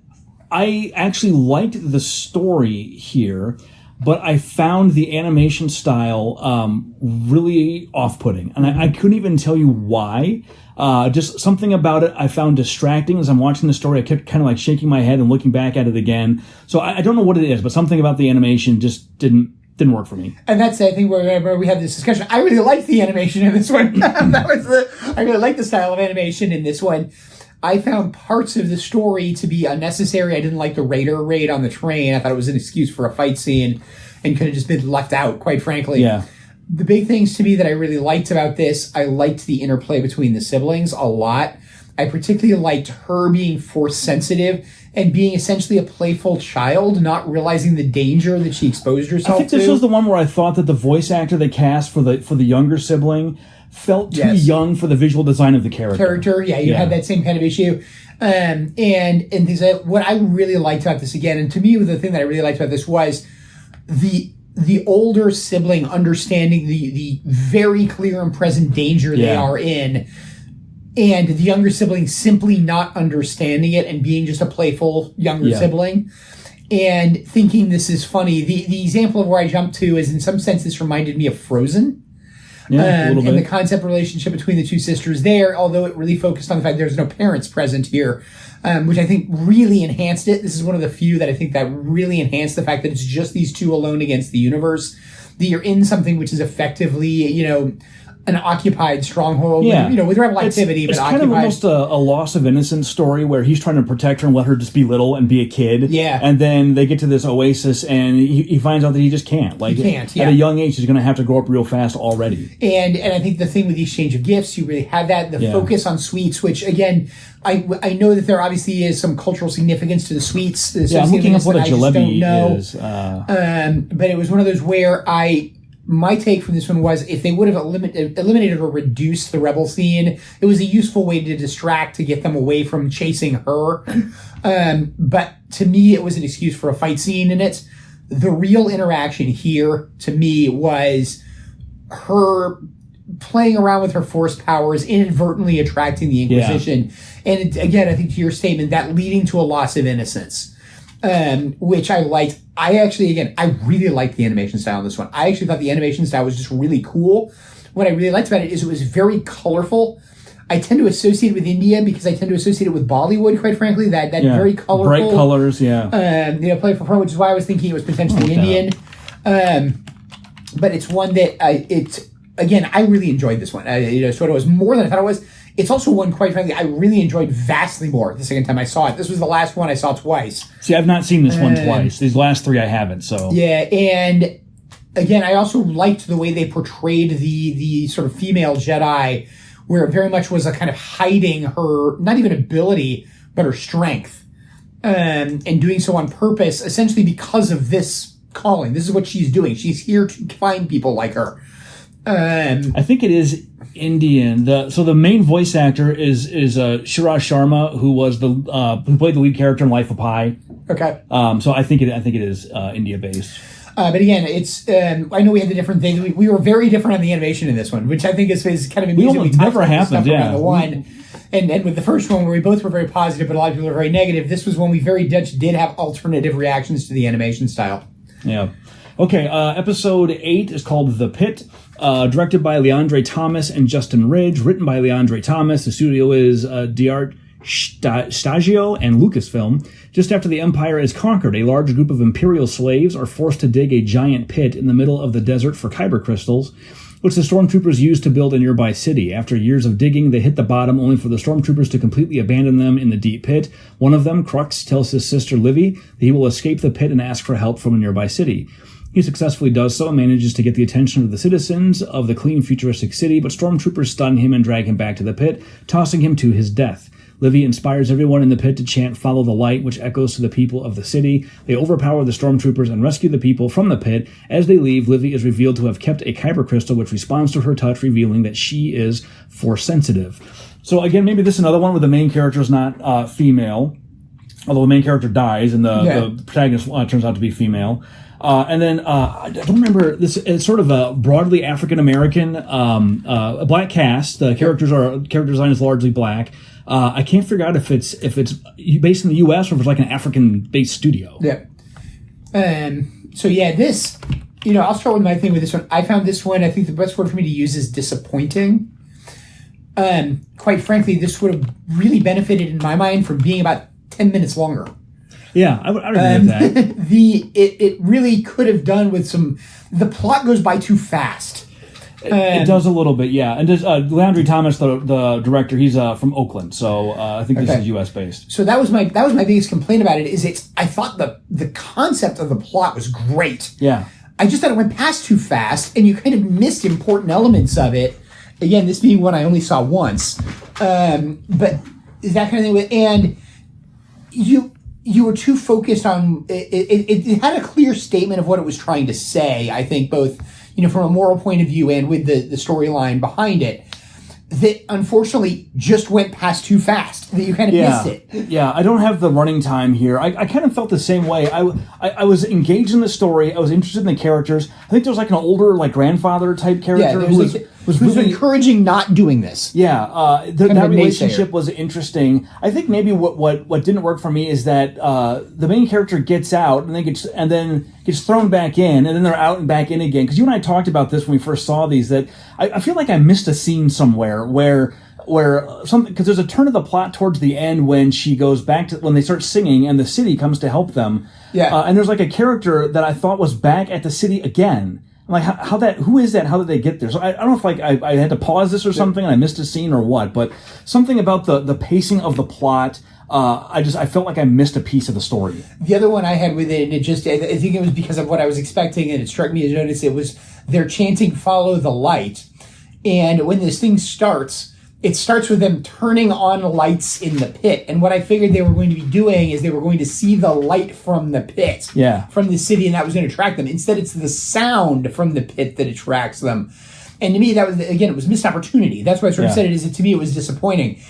I actually liked the story here, but I found the animation style really off-putting, and I couldn't even tell you why. Just something about it I found distracting as I'm watching the story. I kept kind of like shaking my head and looking back at it again. So I don't know what it is, but something about the animation just didn't work for me. And that's, I think, where we had this discussion. I really liked the animation in this one. I really liked the style of animation in this one. I found parts of the story to be unnecessary. I didn't like the Raider raid on the train. I thought it was an excuse for a fight scene and could have just been left out, quite frankly. Yeah. The big things to me that I really liked about this, I liked the interplay between the siblings a lot. I particularly liked her being Force sensitive and being essentially a playful child, not realizing the danger that she exposed herself to. I think this was the one where I thought that the voice actor they cast for the younger sibling felt too young for the visual design of the character. You had that same kind of issue. And things like that. What I really liked about this again, and to me the thing that I really liked about this was the older sibling understanding the very clear and present danger they are in, and the younger sibling simply not understanding it and being just a playful younger sibling and thinking this is funny. The example of where I jumped to is, in some sense, this reminded me of Frozen. A little bit. And the concept relationship between the two sisters there, although it really focused on the fact there's no parents present here, which I think really enhanced it. This is one of the few that I think that really enhanced the fact that it's just these two alone against the universe. That you're in something which is effectively, an occupied stronghold, with rebel activity, it's but kind occupied. of almost a loss of innocence story where he's trying to protect her and let her just be little and be a kid. Yeah. And then they get to this oasis and he finds out that he just can't. Like, he can't, at a young age, he's going to have to grow up real fast already. And I think the thing with the exchange of gifts, you really had that. The focus on sweets, which, again, I know that there obviously is some cultural significance to the sweets. I'm looking up what a jalebi is. But it was one of those where my take from this one was, if they would have eliminated or reduced the rebel scene, it was a useful way to distract, to get them away from chasing her. But to me, it was an excuse for a fight scene in it. The real interaction here, to me, was her playing around with her Force powers, inadvertently attracting the Inquisition. And again, I think to your statement, that leading to a loss of innocence. Which I liked. I really liked the animation style in this one. I actually thought the animation style was just really cool. What I really liked about it is it was very colorful. I tend to associate it with India because I tend to associate it with Bollywood, quite frankly. That very colorful, bright colors, play for her, which is why I was thinking it was potentially Indian. But it's one that I really enjoyed this one. So it was more than I thought it was. It's also one, quite frankly, I really enjoyed vastly more the second time I saw it. This was the last one I saw twice. See, I've not seen this one twice. These last three I haven't, so... Yeah, and again, I also liked the way they portrayed the sort of female Jedi, where it very much was a kind of hiding her, not even ability, but her strength. And doing so on purpose, essentially because of this calling. This is what she's doing. She's here to find people like her. I think it is Indian. So the main voice actor is Shiraj Sharma, who was who played the lead character in Life of Pi. Okay. So I think it is India based. But again, it's I know we had the different things. We were very different on the animation in this one, which I think is kind of amusing. We never happened, yeah. The one, and with the first one where we both were very positive, but a lot of people were very negative. This was when we very much did have alternative reactions to the animation style. Yeah. Okay. Episode 8 is called The Pit. Directed by Leandre Thomas and Justin Ridge. Written by Leandre Thomas. The studio is D'Art Stagio and Lucasfilm. Just after the Empire is conquered, a large group of Imperial slaves are forced to dig a giant pit in the middle of the desert for kyber crystals, which the stormtroopers use to build a nearby city. After years of digging, they hit the bottom, only for the stormtroopers to completely abandon them in the deep pit. One of them, Crux, tells his sister Livy that he will escape the pit and ask for help from a nearby city. He successfully does so and manages to get the attention of the citizens of the clean, futuristic city, but stormtroopers stun him and drag him back to the pit, tossing him to his death. Livy inspires everyone in the pit to chant "Follow the light," which echoes to the people of the city. They overpower the stormtroopers and rescue the people from the pit. As they leave, Livy is revealed to have kept a kyber crystal which responds to her touch, revealing that she is force sensitive. So again, maybe this is another one where the main character is not female, although the main character dies and the protagonist turns out to be female. And then I don't remember this. It's sort of a broadly African American, a black cast. The character design is largely black. I can't figure out if it's based in the U.S. or if it's like an African-based studio. Yeah. So yeah, this. I'll start with my thing with this one. I found this one. I think the best word for me to use is disappointing. Quite frankly, this would have really benefited in my mind from being about 10 minutes longer. Yeah, I would agree with that. It really could have done with some. The plot goes by too fast. It does a little bit, yeah. And Leandre Thomas, the director, he's from Oakland, so I think this is U.S. based. So that was my biggest complaint about it. I thought the concept of the plot was great. Yeah. I just thought it went past too fast, and you kind of missed important elements of it. Again, this being one I only saw once, but that kind of thing. And you were too focused on it had a clear statement of what it was trying to say, I think, both from a moral point of view and with the storyline behind it, that unfortunately just went past too fast, that you kind of missed it. Yeah, I don't have the running time here. I kind of felt the same way. I was engaged in the story. I was interested in the characters. I think there was like an older grandfather type character who was really encouraging not doing this. Yeah, that relationship was interesting. I think maybe what didn't work for me is that the main character gets out and then gets thrown back in, and then they're out and back in again. Because you and I talked about this when we first saw these, that I feel like I missed a scene somewhere where something, because there's a turn of the plot towards the end when she goes back to when they start singing and the city comes to help them. Yeah, and there's like a character that I thought was back at the city again. I'm like, who is that? How did they get there? So I don't know if I had to pause this or something and I missed a scene or what, but something about the pacing of the plot. I felt like I missed a piece of the story. The other one I had with it, I think it was because of what I was expecting, and it struck me as notice. It was they're chanting "Follow the light," and when this thing starts, it starts with them turning on lights in the pit. And what I figured they were going to be doing is they were going to see the light from the pit, from the city, and that was going to attract them. Instead, it's the sound from the pit that attracts them. And to me, that was, again, it was missed opportunity. That's why I sort of said it is. To me, it was disappointing.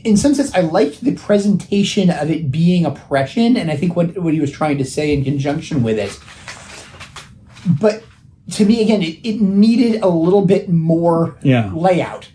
In some sense, I liked the presentation of it being oppression, and I think what he was trying to say in conjunction with it. But to me, again, it needed a little bit more layout.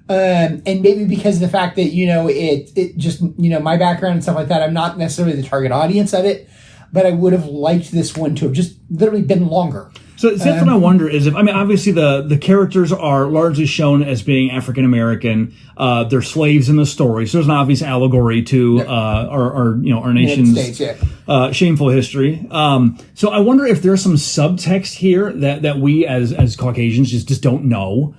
And maybe because of the fact that, it just, my background and stuff like that, I'm not necessarily the target audience of it, but I would have liked this one to have just literally been longer. So that's what I wonder is obviously the characters are largely shown as being African American. They're slaves in the story, so there's an obvious allegory to our nation's shameful history. So I wonder if there's some subtext here that we as Caucasians just don't know.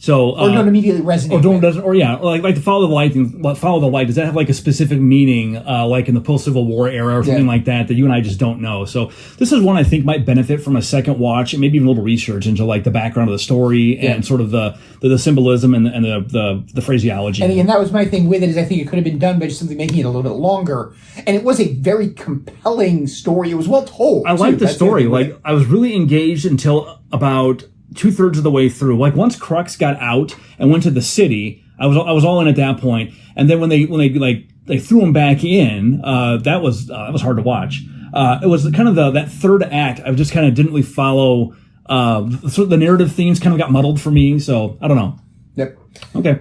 Or don't immediately resonate. Like to follow the light. Follow the light. Does that have like a specific meaning, like in the post-Civil War era or something like that you and I just don't know? So this is one I think might benefit from a second watch and maybe even a little research into like the background of the story and sort of the symbolism and the phraseology. And again, that was my thing with it, is I think it could have been done by just simply making it a little bit longer. And it was a very compelling story. It was well told. I liked the story. Like I was really engaged until about 2/3 of the way through. Like once Crux got out and went to the city, I was all in at that point. And then when they threw him back in, that was hard to watch. It was kind of that third act. I just kind of didn't really follow. The narrative themes kind of got muddled for me. So I don't know. Yep. Okay.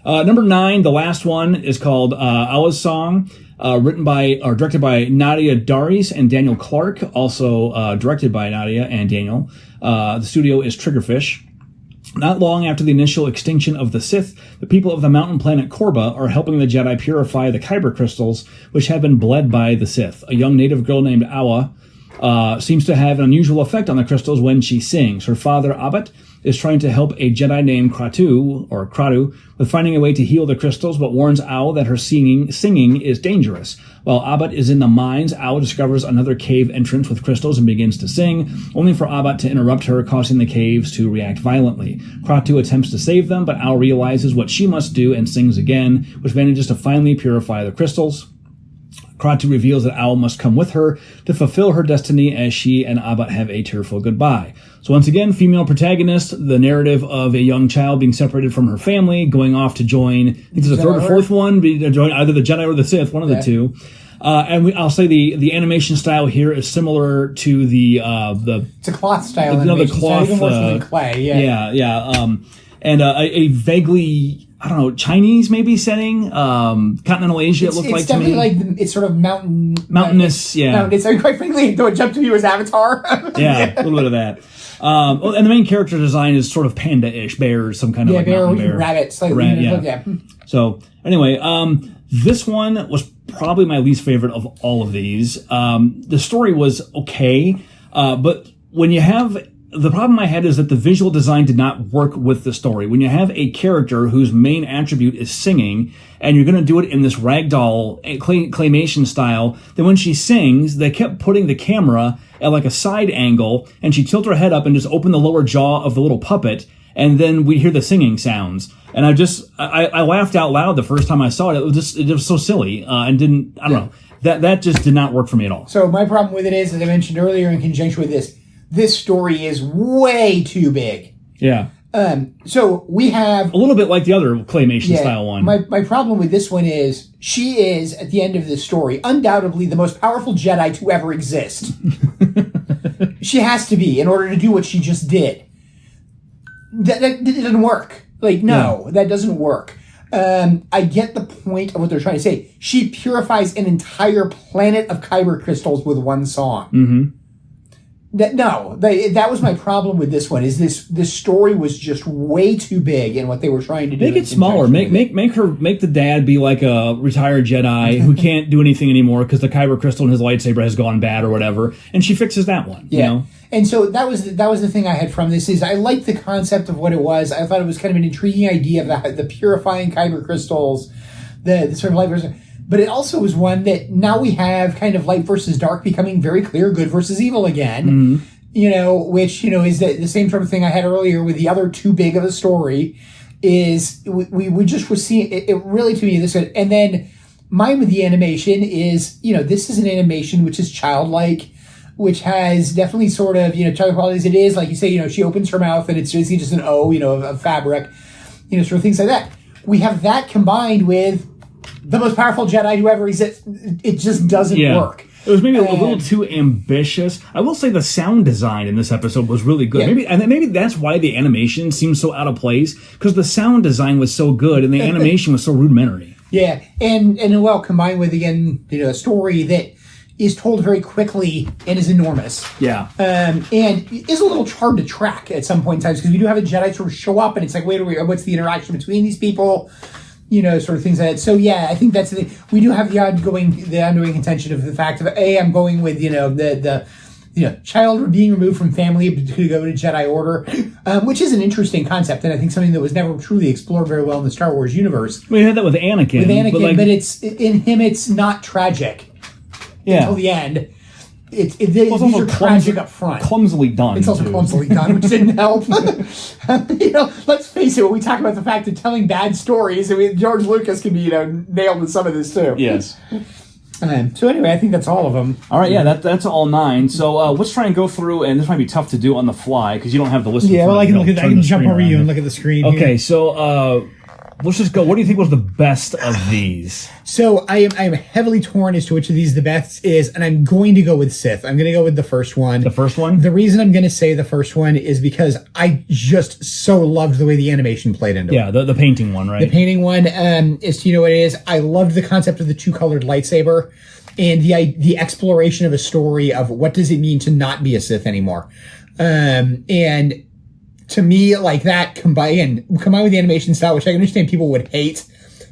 Number 9, the last one is called Awa's Song, directed by Nadia Darius and Daniel Clark, also directed by Nadia and Daniel. The studio is Triggerfish. Not long after the initial extinction of the Sith, the people of the mountain planet Korba are helping the Jedi purify the kyber crystals, which have been bled by the Sith. A young native girl named Awa seems to have an unusual effect on the crystals when she sings. Her father, Abbot, is trying to help a Jedi named Kratu with finding a way to heal the crystals, but warns Ao that her singing is dangerous. While Abbot is in the mines, Ao discovers another cave entrance with crystals and begins to sing, only for Abbot to interrupt her, causing the caves to react violently. Kratu attempts to save them, but Ao realizes what she must do and sings again, which manages to finally purify the crystals. Kratu reveals that Ao must come with her to fulfill her destiny as she and Abbot have a tearful goodbye. So once again, female protagonist, the narrative of a young child being separated from her family, going off to join, I think there's a third or fourth one, join either the Jedi or the Sith, one of the two. I'll say the animation style here is similar to the it's a cloth style the cloth, even more so than clay. Yeah. And a vaguely, I don't know, Chinese maybe setting, continental Asia. It looked like to me. It's definitely like it's sort of mountainous. Yeah. Mountainous. And quite frankly, though it jumped to me was Avatar. Yeah, a little bit of that. And the main character design is sort of panda-ish, bears, some kind of like bear, mountain bear, rabbit, slightly. Yeah. So anyway, this one was probably my least favorite of all of these. The story was okay, but when you have the problem I had is that the visual design did not work with the story. When you have a character whose main attribute is singing, and you're going to do it in this ragdoll claymation style, then when she sings, they kept putting the camera at like a side angle, and she'd tilt her head up and just open the lower jaw of the little puppet, and then we'd hear the singing sounds. And I laughed out loud the first time I saw it. It was so silly, and I don't know. That just did not work for me at all. So my problem with it is, as I mentioned earlier in conjunction with this story is way too big. Yeah. So we have a little bit like the other claymation style one. My problem with this one is she is, at the end of this story, undoubtedly the most powerful Jedi to ever exist. She has to be in order to do what she just did. That doesn't work. That doesn't work. I get the point of what they're trying to say. She purifies an entire planet of kyber crystals with one song. Mm-hmm. That was my problem with this one. Is this story was just way too big in what they were trying to do. Make it smaller. Make the dad be like a retired Jedi who can't do anything anymore because the kyber crystal in his lightsaber has gone bad or whatever, and she fixes that one. Yeah. You know? And so that was the thing I had from this is I liked the concept of what it was. I thought it was kind of an intriguing idea of the purifying kyber crystals, the sort of light versus. But it also was one that now we have kind of light versus dark becoming very clear, good versus evil again. Mm-hmm. Which is the same sort of thing I had earlier with the other too big of a story. Is we just were seeing it really to me this good. And then mine with the animation is this is an animation which is childlike, which has definitely sort of child qualities. It is like you say she opens her mouth and it's basically just an O of fabric, sort of things like that. We have that combined with the most powerful Jedi to ever exist. It just doesn't work. It was maybe a little too ambitious. I will say the sound design in this episode was really good. Yeah. Maybe that's why the animation seems so out of place, because the sound design was so good and the animation was so rudimentary. Yeah, and combined with again a story that is told very quickly and is enormous. Yeah. And is a little hard to track at some point in time because we do have a Jedi sort of show up and it's like, wait, what's the interaction between these people? Sort of things like that. So yeah, I think that's the thing. We do have the ongoing contention of the fact of I'm going with the child being removed from family to go to Jedi Order, which is an interesting concept and I think something that was never truly explored very well in the Star Wars universe. We had that with Anakin. But it's in him. It's not tragic. Yeah. Until the end. These are tragic up front. Clumsily done. It's also clumsily done, which didn't help. Let's face it, when we talk about the fact of telling bad stories, George Lucas can be nailed with some of this too. Yes. So anyway, I think that's all of them. All right, yeah, that's all 9. So let's try and go through, and this might be tough to do on the fly because you don't have the list. Yeah, well, I can jump over you and look at the screen. Okay, so let's just go. What do you think was the best of these? So I am heavily torn as to which of these the best is, and I'm going to go with Sith. I'm going to go with the first one. The first one? The reason I'm going to say the first one is because I just so loved the way the animation played into it. Yeah, the painting one, right? The painting one is, you know what it is? I loved the concept of the two-colored lightsaber and the exploration of a story of what does it mean to not be a Sith anymore. And to me, like that combined with the animation style, which I understand people would hate,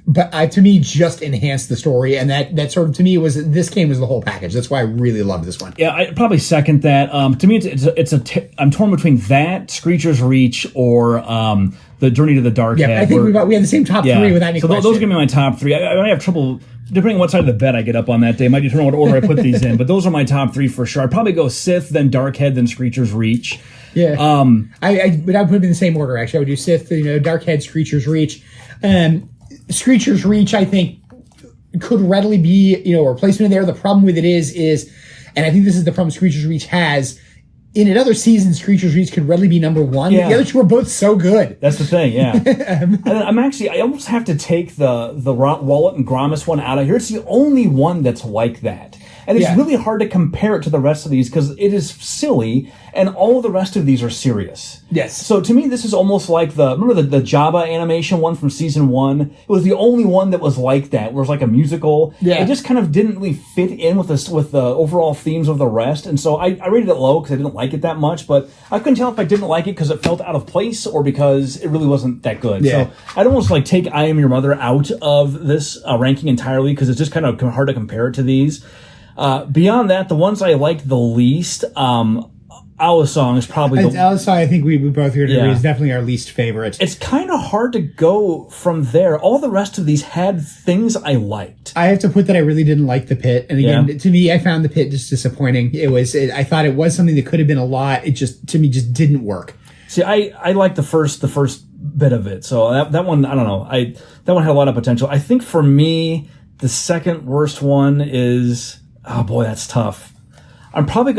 but to me just enhanced the story, and that sort of to me was this game was the whole package. That's why I really loved this one. Yeah, I probably second that. To me, I'm torn between that, Screecher's Reach, or the Journey to the Dark Head. Yeah, I think we have the same top three without any question. So those are gonna be my top three. I might have trouble. Depending on what side of the bed I get up on that day, might determine what order I put these in. But those are my top three for sure. I'd probably go Sith, then Darkhead, then Screecher's Reach. Yeah. But I would put them in the same order. Actually, I would do Sith, Darkhead, Screecher's Reach. Screecher's Reach, I think, could readily be, a replacement there. The problem with it is, and I think this is the problem Screecher's Reach has. In another season, Screecher's Reach could readily be number one. Yeah. The other two are both so good. That's the thing, yeah. I almost have to take the Wallet and Gromus one out of here. It's the only one that's like that. And it's really hard to compare it to the rest of these because it is silly, and all the rest of these are serious. Yes. So to me, this is almost like remember the Jabba animation one from season 1? It was the only one that was like that, where it was like a musical. Yeah. It just kind of didn't really fit in with the overall themes of the rest, and so I rated it low because I didn't like it that much, but I couldn't tell if I didn't like it because it felt out of place or because it really wasn't that good. Yeah. So I'd almost like take I Am Your Mother out of this ranking entirely because it's just kind of hard to compare it to these. Beyond that, the ones I like the least, Owl Song is probably Owl Song, I think we both agree is definitely our least favorite. It's kind of hard to go from there. All the rest of these had things I liked. I have to put that I really didn't like The Pit. And again, to me, I found The Pit just disappointing. I thought it was something that could have been a lot. It just, to me, just didn't work. See, I like the first bit of it. So that one, I don't know. That one had a lot of potential. I think for me, the second worst one is... Oh boy, that's tough. I'm probably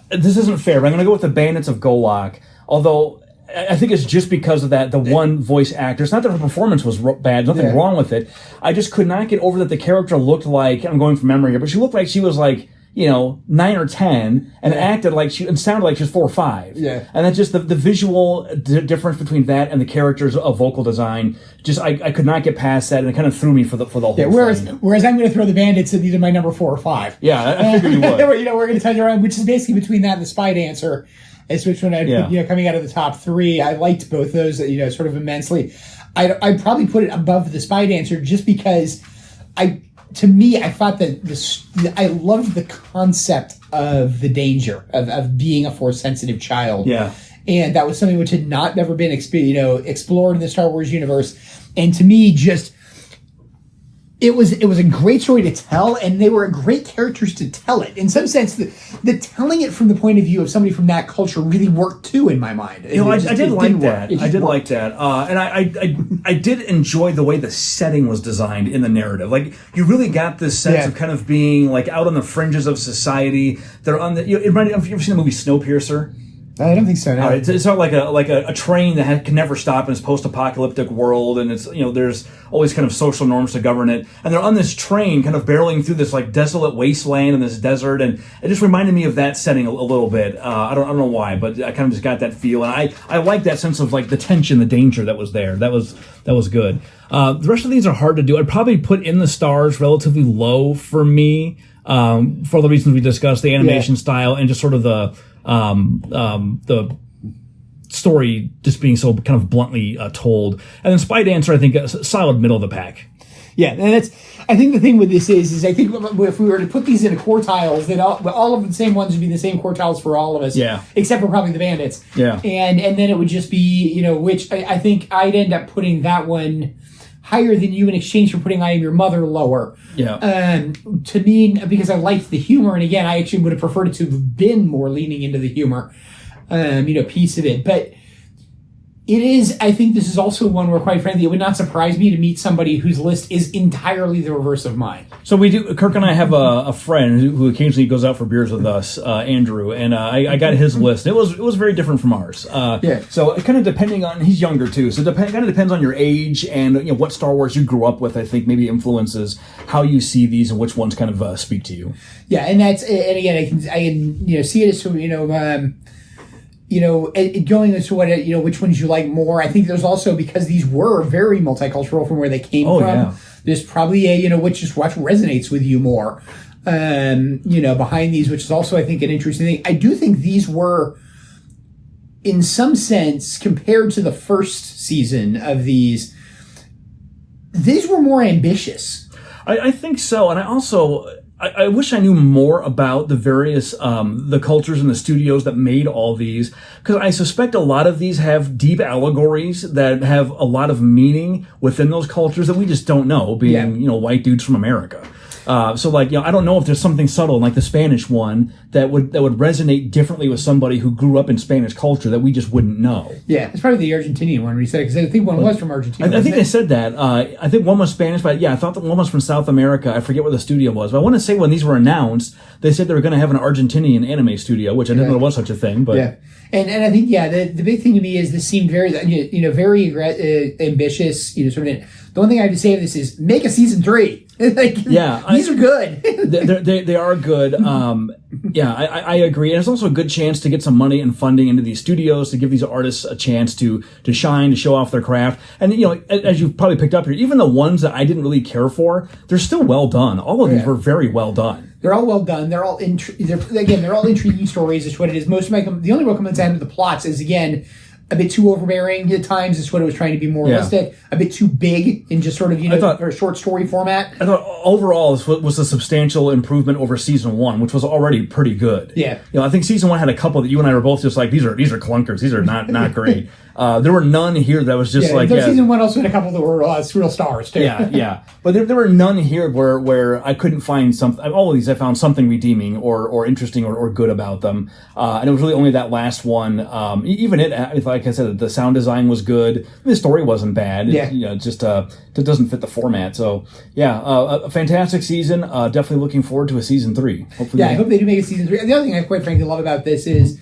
this isn't fair, but I'm gonna go with the Bandits of Golak. Although I think it's just because of the one voice actor. It's not that her performance was bad. There's nothing wrong with it. I just could not get over that the character looked like, I'm going from memory here, but she looked like she was like, 9 or 10 and acted like and sounded like she was 4 or 5. Yeah. And that's just the visual difference between that and the character's vocal design. Just, I could not get past that, and it kind of threw me for the whole thing. Whereas I'm going to throw the Bandits at either my number 4 or 5. Yeah, I figured you would. We're going to tell you around, which is basically between that and the Spy Dancer. Is which one I'd put, coming out of the top 3. I liked both those, sort of immensely. I'd probably put it above the Spy Dancer just because to me, I thought that I loved the concept of the danger of being a Force-sensitive child. Yeah. And that was something which had never been explored in the Star Wars universe. And to me, just... It was a great story to tell, and they were great characters to tell it. In some sense, the telling it from the point of view of somebody from that culture really worked too, in my mind. I did like that. And I did enjoy the way the setting was designed in the narrative. Like, you really got this sense of kind of being like out on the fringes of society. They're on the. Have you ever seen the movie Snowpiercer? I don't think so. No. It's not like a train that can never stop in this post-apocalyptic world, and it's there's always kind of social norms to govern it, and they're on this train kind of barreling through this like desolate wasteland in this desert, and it just reminded me of that setting a little bit. I don't know why, but I kind of just got that feel, and I like that sense of like the tension, the danger that was there. That was good. The rest of these are hard to do. I'd probably put In the Stars relatively low for me, for the reasons we discussed, the animation style and just sort of the story just being so kind of bluntly told. And then Spy Dancer, I think, a solid middle of the pack. Yeah, and I think the thing with this is I think if we were to put these into quartiles, then all of the same ones would be the same quartiles for all of us. Yeah. Except for probably the Bandits. Yeah. And then it would just be, which I think I'd end up putting that one higher than you in exchange for putting I Am Your Mother lower. Yeah. To me, because I liked the humor, and again, I actually would have preferred it to have been more leaning into the humor, piece of it. But It is. I think this is also one where, quite frankly, it would not surprise me to meet somebody whose list is entirely the reverse of mine. So we do. Kirk and I have a friend who occasionally goes out for beers with us, Andrew, and I got his list. It was very different from ours. So it kind of depending on, he's younger too, so it kind of depends on your age and what Star Wars you grew up with. I think maybe influences how you see these and which ones kind of speak to you. Yeah, and again, I can see it as going into what which ones you like more. I think there's also, because these were very multicultural from where they came from. Yeah. There's probably what resonates with you more, behind these, which is also, I think, an interesting thing. I do think these were, in some sense, compared to the first season of these were more ambitious. I think so, and I wish I knew more about the various the cultures and the studios that made all these, because I suspect a lot of these have deep allegories that have a lot of meaning within those cultures that we just don't know, being white dudes from America. I don't know if there's something subtle like the Spanish one that would resonate differently with somebody who grew up in Spanish culture that we just wouldn't know. Yeah, it's probably the Argentinian one we said, because I think one was from Argentina. I think they said that. I think one was Spanish, but I thought that one was from South America. I forget where the studio was, but I want to say when these were announced, they said they were going to have an Argentinian anime studio, which I didn't know there was such a thing. But yeah, and I think the big thing to me is this seemed very very ambitious. The one thing I have to say of this is make a season 3. These are good. they are good. I agree. And it's also a good chance to get some money and funding into these studios to give these artists a chance to shine, to show off their craft. And as you've probably picked up here, even the ones that I didn't really care for, they're still well done. All of these were very well done. They're all well done. They're all they're all intriguing stories. Is what it is. The only real comments I have with the plots is, again, a bit too overbearing at times. It's what it was trying to be more realistic. A bit too big in just sort of for a short story format. I thought overall this was a substantial improvement over season 1, which was already pretty good. Yeah, I think season 1 had a couple that you and I were both just like, these are clunkers. These are not great. There were none here that was just season 1 also had a couple that were real stars too. Yeah. But there were none here where I couldn't find something. All of these I found something redeeming or interesting or good about them. And it was really only that last one. Even it, like I said, the sound design was good. The story wasn't bad. It doesn't fit the format. So a fantastic season. Definitely looking forward to a season 3. Hopefully. I hope they do make a season 3. The other thing I quite frankly love about this is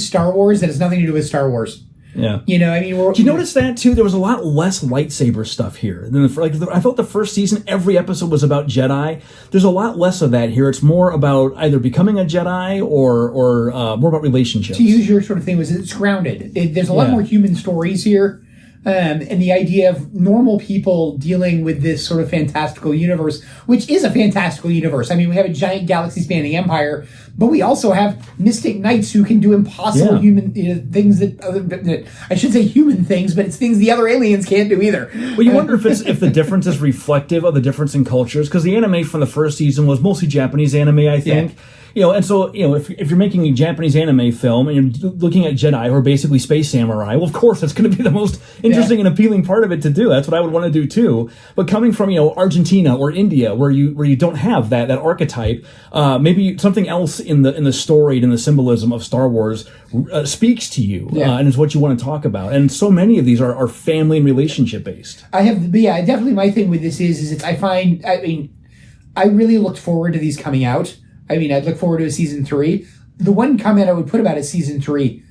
Star Wars that has nothing to do with Star Wars. Yeah. Do you notice that too? There was a lot less lightsaber stuff here than I felt the first season. Every episode was about Jedi. There's a lot less of that here. It's more about either becoming a Jedi or more about relationships. To use your sort of thing, it's grounded. There's a lot more human stories here. And the idea of normal people dealing with this sort of fantastical universe, which is a fantastical universe. I mean, we have a giant galaxy-spanning empire, but we also have mystic knights who can do impossible human things that I should say human things, but it's things the other aliens can't do either. Well, you wonder if the difference is reflective of the difference in cultures, because the anime from the first season was mostly Japanese anime, I think. And so, if you're making a Japanese anime film and you're looking at Jedi who are basically space samurai, well, of course, that's going to be the most interesting and appealing part of it to do. That's what I would want to do too. But coming from, Argentina or India, where you don't have that archetype, maybe something else in the story and in the symbolism of Star Wars speaks to you and is what you want to talk about. And so many of these are family and relationship based. Definitely my thing with this is I really looked forward to these coming out. I'd look forward to a season 3. The one comment I would put about a season 3,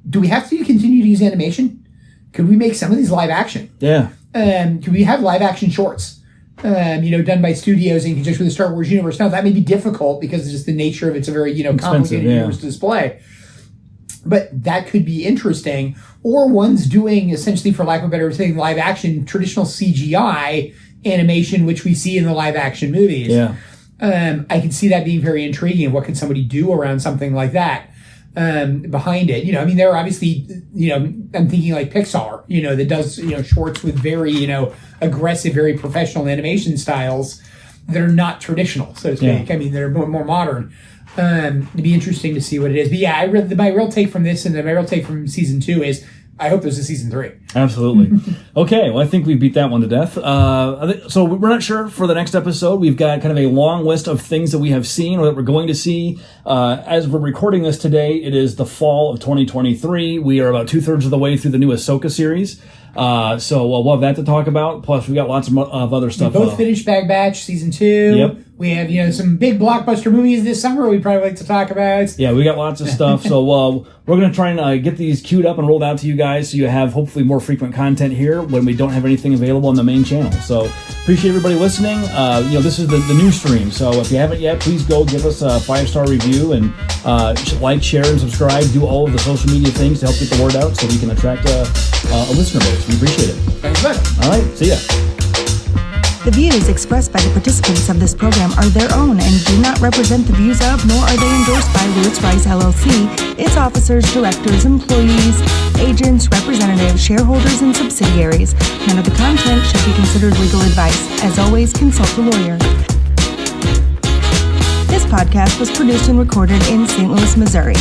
do we have to continue to use animation? Could we make some of these live action? Yeah. Could we have live action shorts, done by studios in conjunction with the Star Wars universe? Now, that may be difficult because it's just the nature of it's a very, complicated universe to display. But that could be interesting. Or one's doing, essentially, for lack of a better saying, live action, traditional CGI animation, which we see in the live action movies. Yeah. I can see that being very intriguing. What can somebody do around something like that behind it? There are obviously, I'm thinking like Pixar, that does, shorts with very, aggressive, very professional animation styles that are not traditional, so to speak. Yeah. They're more modern. It'd be interesting to see what it is. But my real take from this and my real take from season 2 is I hope there's a season 3. Absolutely. Okay, well, I think we beat that one to death. So we're not sure for the next episode. We've got kind of a long list of things that we have seen or that we're going to see. As we're recording this today, it is the fall of 2023. We are about 2/3 of the way through the new Ahsoka series. So we'll have that to talk about. Plus, we got lots of other stuff. We both finished Bad Batch season 2. Yep. We have, some big blockbuster movies this summer we'd probably like to talk about. Yeah, we got lots of stuff. So we're going to try and get these queued up and rolled out to you guys so you have hopefully more frequent content here when we don't have anything available on the main channel. So appreciate everybody listening. This is the new stream. So if you haven't yet, please go give us a 5-star review and like, share, and subscribe. Do all of the social media things to help get the word out so we can attract a listener base. We appreciate it. Thanks much. All right, see ya. The views expressed by the participants of this program are their own and do not represent the views of, nor are they endorsed by Lewis Rice LLC, its officers, directors, employees, agents, representatives, shareholders, and subsidiaries. None of the content should be considered legal advice. As always, consult a lawyer. This podcast was produced and recorded in St. Louis, Missouri.